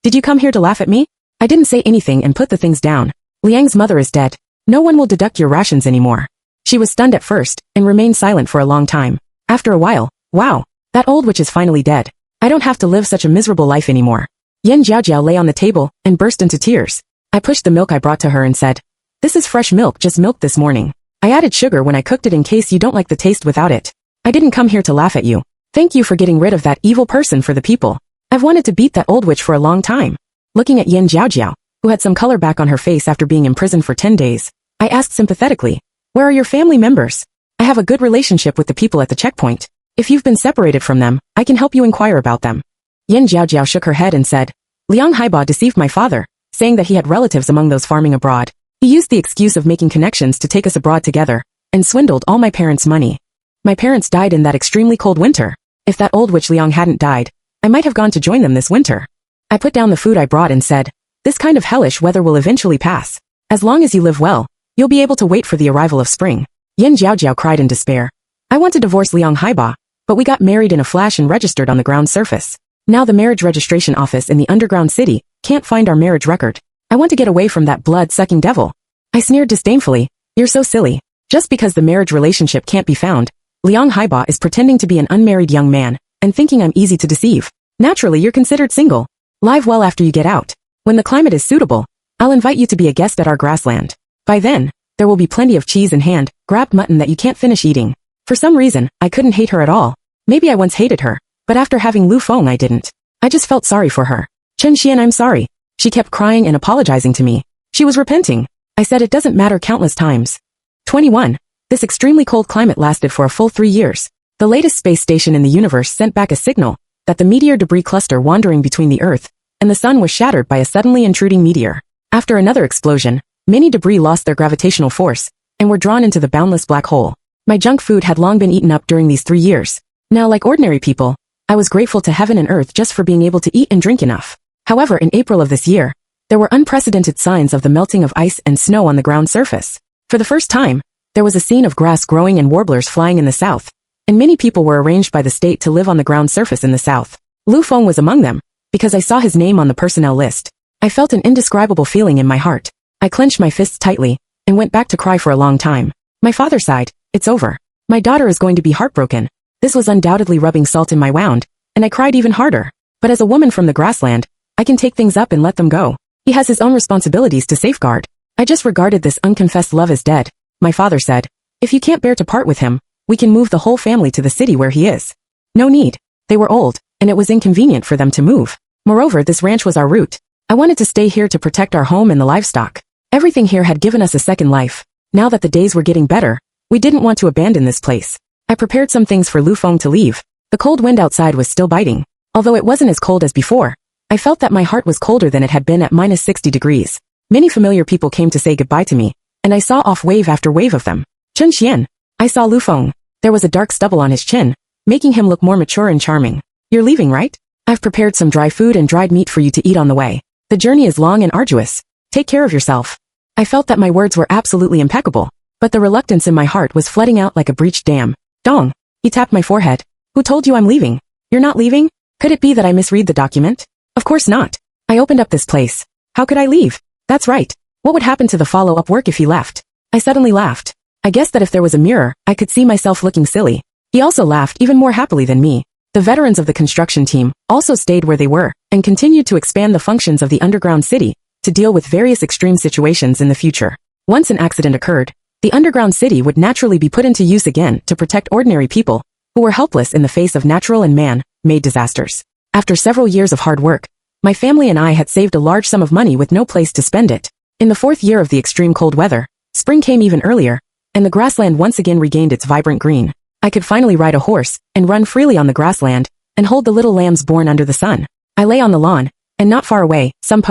Did you come here to laugh at me? I didn't say anything and put the things down. Liang's mother is dead. No one will deduct your rations anymore. She was stunned at first, and remained silent for a long time. After a while, wow, that old witch is finally dead. I don't have to live such a miserable life anymore. Yin Jiaojiao lay on the table, and burst into tears. I pushed the milk I brought to her and said, "This is fresh milk, just milked this morning. I added sugar when I cooked it in case you don't like the taste without it. I didn't come here to laugh at you. Thank you for getting rid of that evil person for the people. I've wanted to beat that old witch for a long time." Looking at Yin Jiaojiao, who had some color back on her face after being imprisoned for 10 days, I asked sympathetically, "Where are your family members? I have a good relationship with the people at the checkpoint. If you've been separated from them, I can help you inquire about them." Yin Jiaojiao shook her head and said, "Liang Haiba deceived my father, saying that he had relatives among those farming abroad. He used the excuse of making connections to take us abroad together, and swindled all my parents' money. My parents died in that extremely cold winter. If that old witch Liang hadn't died, I might have gone to join them this winter." I put down the food I brought and said, "This kind of hellish weather will eventually pass. As long as you live well, you'll be able to wait for the arrival of spring." Yin Jiaojiao cried in despair. "I want to divorce Liang Haiba, but we got married in a flash and registered on the ground surface. Now the marriage registration office in the underground city can't find our marriage record. I want to get away from that blood-sucking devil." I sneered disdainfully, "You're so silly. Just because the marriage relationship can't be found, Liang Haiba is pretending to be an unmarried young man, and thinking I'm easy to deceive. Naturally you're considered single. Live well after you get out. When the climate is suitable, I'll invite you to be a guest at our grassland. By then, there will be plenty of cheese and hand-grabbed mutton that you can't finish eating." For some reason, I couldn't hate her at all. Maybe I once hated her, but after having Lu Feng I didn't. I just felt sorry for her. "Chen Xian, I'm sorry." She kept crying and apologizing to me. She was repenting. I said it doesn't matter countless times. 21. This extremely cold climate lasted for a full 3 years. The latest space station in the universe sent back a signal that the meteor debris cluster wandering between the Earth and the Sun was shattered by a suddenly intruding meteor. After another explosion, many debris lost their gravitational force and were drawn into the boundless black hole. My junk food had long been eaten up during these 3 years. Now, like ordinary people, I was grateful to heaven and earth just for being able to eat and drink enough. However, in April of this year, there were unprecedented signs of the melting of ice and snow on the ground surface. For the first time, there was a scene of grass growing and warblers flying in the south, and many people were arranged by the state to live on the ground surface in the south. Lu Feng was among them, because I saw his name on the personnel list. I felt an indescribable feeling in my heart. I clenched my fists tightly, and went back to cry for a long time. My father sighed, "It's over. My daughter is going to be heartbroken." This was undoubtedly rubbing salt in my wound, and I cried even harder. But as a woman from the grassland, I can take things up and let them go. He has his own responsibilities to safeguard. I just regarded this unconfessed love as dead. My father said, "If you can't bear to part with him, we can move the whole family to the city where he is." No need. They were old, and it was inconvenient for them to move. Moreover, this ranch was our root. I wanted to stay here to protect our home and the livestock. Everything here had given us a second life. Now that the days were getting better, we didn't want to abandon this place. I prepared some things for Lu Feng to leave. The cold wind outside was still biting. Although it wasn't as cold as before, I felt that my heart was colder than it had been at -60 degrees. Many familiar people came to say goodbye to me, and I saw off wave after wave of them. Chen Xian. I saw Lu Feng. There was a dark stubble on his chin, making him look more mature and charming. "You're leaving, right? I've prepared some dry food and dried meat for you to eat on the way. The journey is long and arduous. Take care of yourself." I felt that my words were absolutely impeccable, but the reluctance in my heart was flooding out like a breached dam. "Dong." He tapped my forehead. "Who told you I'm leaving? You're not leaving? Could it be that I misread the document?" "Of course not. I opened up this place. How could I leave?" "That's right. What would happen to the follow-up work if he left?" I suddenly laughed. I guessed that if there was a mirror, I could see myself looking silly. He also laughed even more happily than me. The veterans of the construction team also stayed where they were and continued to expand the functions of the underground city to deal with various extreme situations in the future. Once an accident occurred, the underground city would naturally be put into use again to protect ordinary people who were helpless in the face of natural and man-made disasters. After several years of hard work, my family and I had saved a large sum of money with no place to spend it. In the 4th year of the extreme cold weather, spring came even earlier, and the grassland once again regained its vibrant green. I could finally ride a horse and run freely on the grassland and hold the little lambs born under the sun. I lay on the lawn, and not far away, some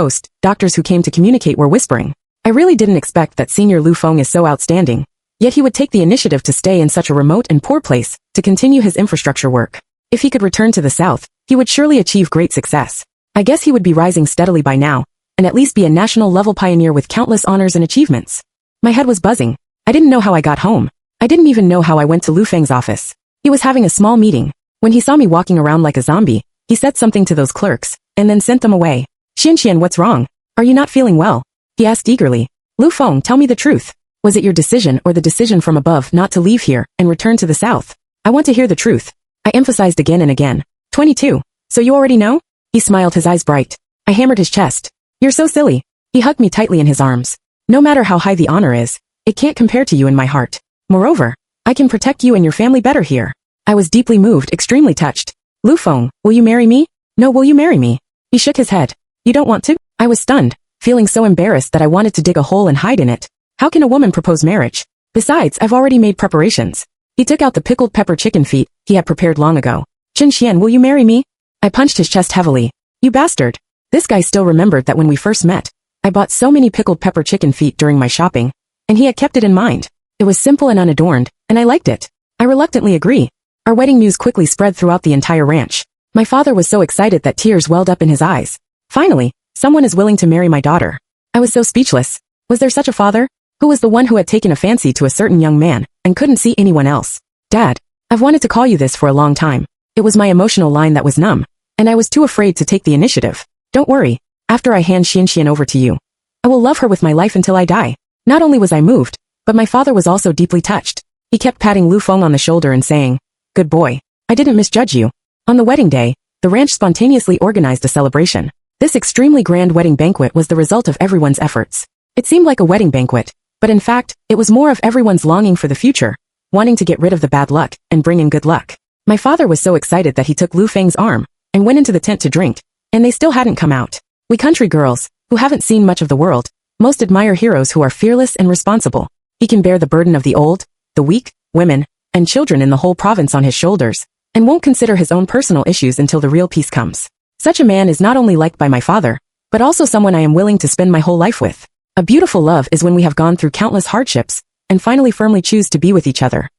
doctors who came to communicate were whispering, I really didn't expect that Senior Lu Feng is so outstanding. Yet he would take the initiative to stay in such a remote and poor place to continue his infrastructure work. If he could return to the south, he would surely achieve great success. I guess he would be rising steadily by now, and at least be a national-level pioneer with countless honors and achievements. My head was buzzing. I didn't know how I got home. I didn't even know how I went to Lu Feng's office. He was having a small meeting. When he saw me walking around like a zombie, he said something to those clerks, and then sent them away. Xianxian, what's wrong? Are you not feeling well? He asked eagerly. Lu Feng, tell me the truth. Was it your decision or the decision from above not to leave here and return to the south? I want to hear the truth. I emphasized again and again. 22. So you already know? He smiled, his eyes bright. I hammered his chest. You're so silly. He hugged me tightly in his arms. No matter how high the honor is, it can't compare to you in my heart. Moreover, I can protect you and your family better here. I was deeply moved, extremely touched. Lu Feng, will you marry me? No, will you marry me? He shook his head. You don't want to? I was stunned, feeling so embarrassed that I wanted to dig a hole and hide in it. How can a woman propose marriage? Besides, I've already made preparations. He took out the pickled pepper chicken feet he had prepared long ago. Xianxian, will you marry me? I punched his chest heavily. You bastard. This guy still remembered that when we first met, I bought so many pickled pepper chicken feet during my shopping, and he had kept it in mind. It was simple and unadorned, and I liked it. I reluctantly agree. Our wedding news quickly spread throughout the entire ranch. My father was so excited that tears welled up in his eyes. Finally, someone is willing to marry my daughter. I was so speechless. Was there such a father? Who was the one who had taken a fancy to a certain young man, and couldn't see anyone else? Dad, I've wanted to call you this for a long time. It was my emotional line that was numb, and I was too afraid to take the initiative. Don't worry. After I hand Xianxian over to you, I will love her with my life until I die. Not only was I moved, but my father was also deeply touched. He kept patting Lu Feng on the shoulder and saying, Good boy. I didn't misjudge you. On the wedding day, the ranch spontaneously organized a celebration. This extremely grand wedding banquet was the result of everyone's efforts. It seemed like a wedding banquet, but in fact, it was more of everyone's longing for the future, wanting to get rid of the bad luck and bring in good luck. My father was so excited that he took Lu Feng's arm and went into the tent to drink, and they still hadn't come out. We country girls, who haven't seen much of the world, most admire heroes who are fearless and responsible. He can bear the burden of the old, the weak, women, and children in the whole province on his shoulders, and won't consider his own personal issues until the real peace comes. Such a man is not only liked by my father, but also someone I am willing to spend my whole life with. A beautiful love is when we have gone through countless hardships, and finally firmly choose to be with each other.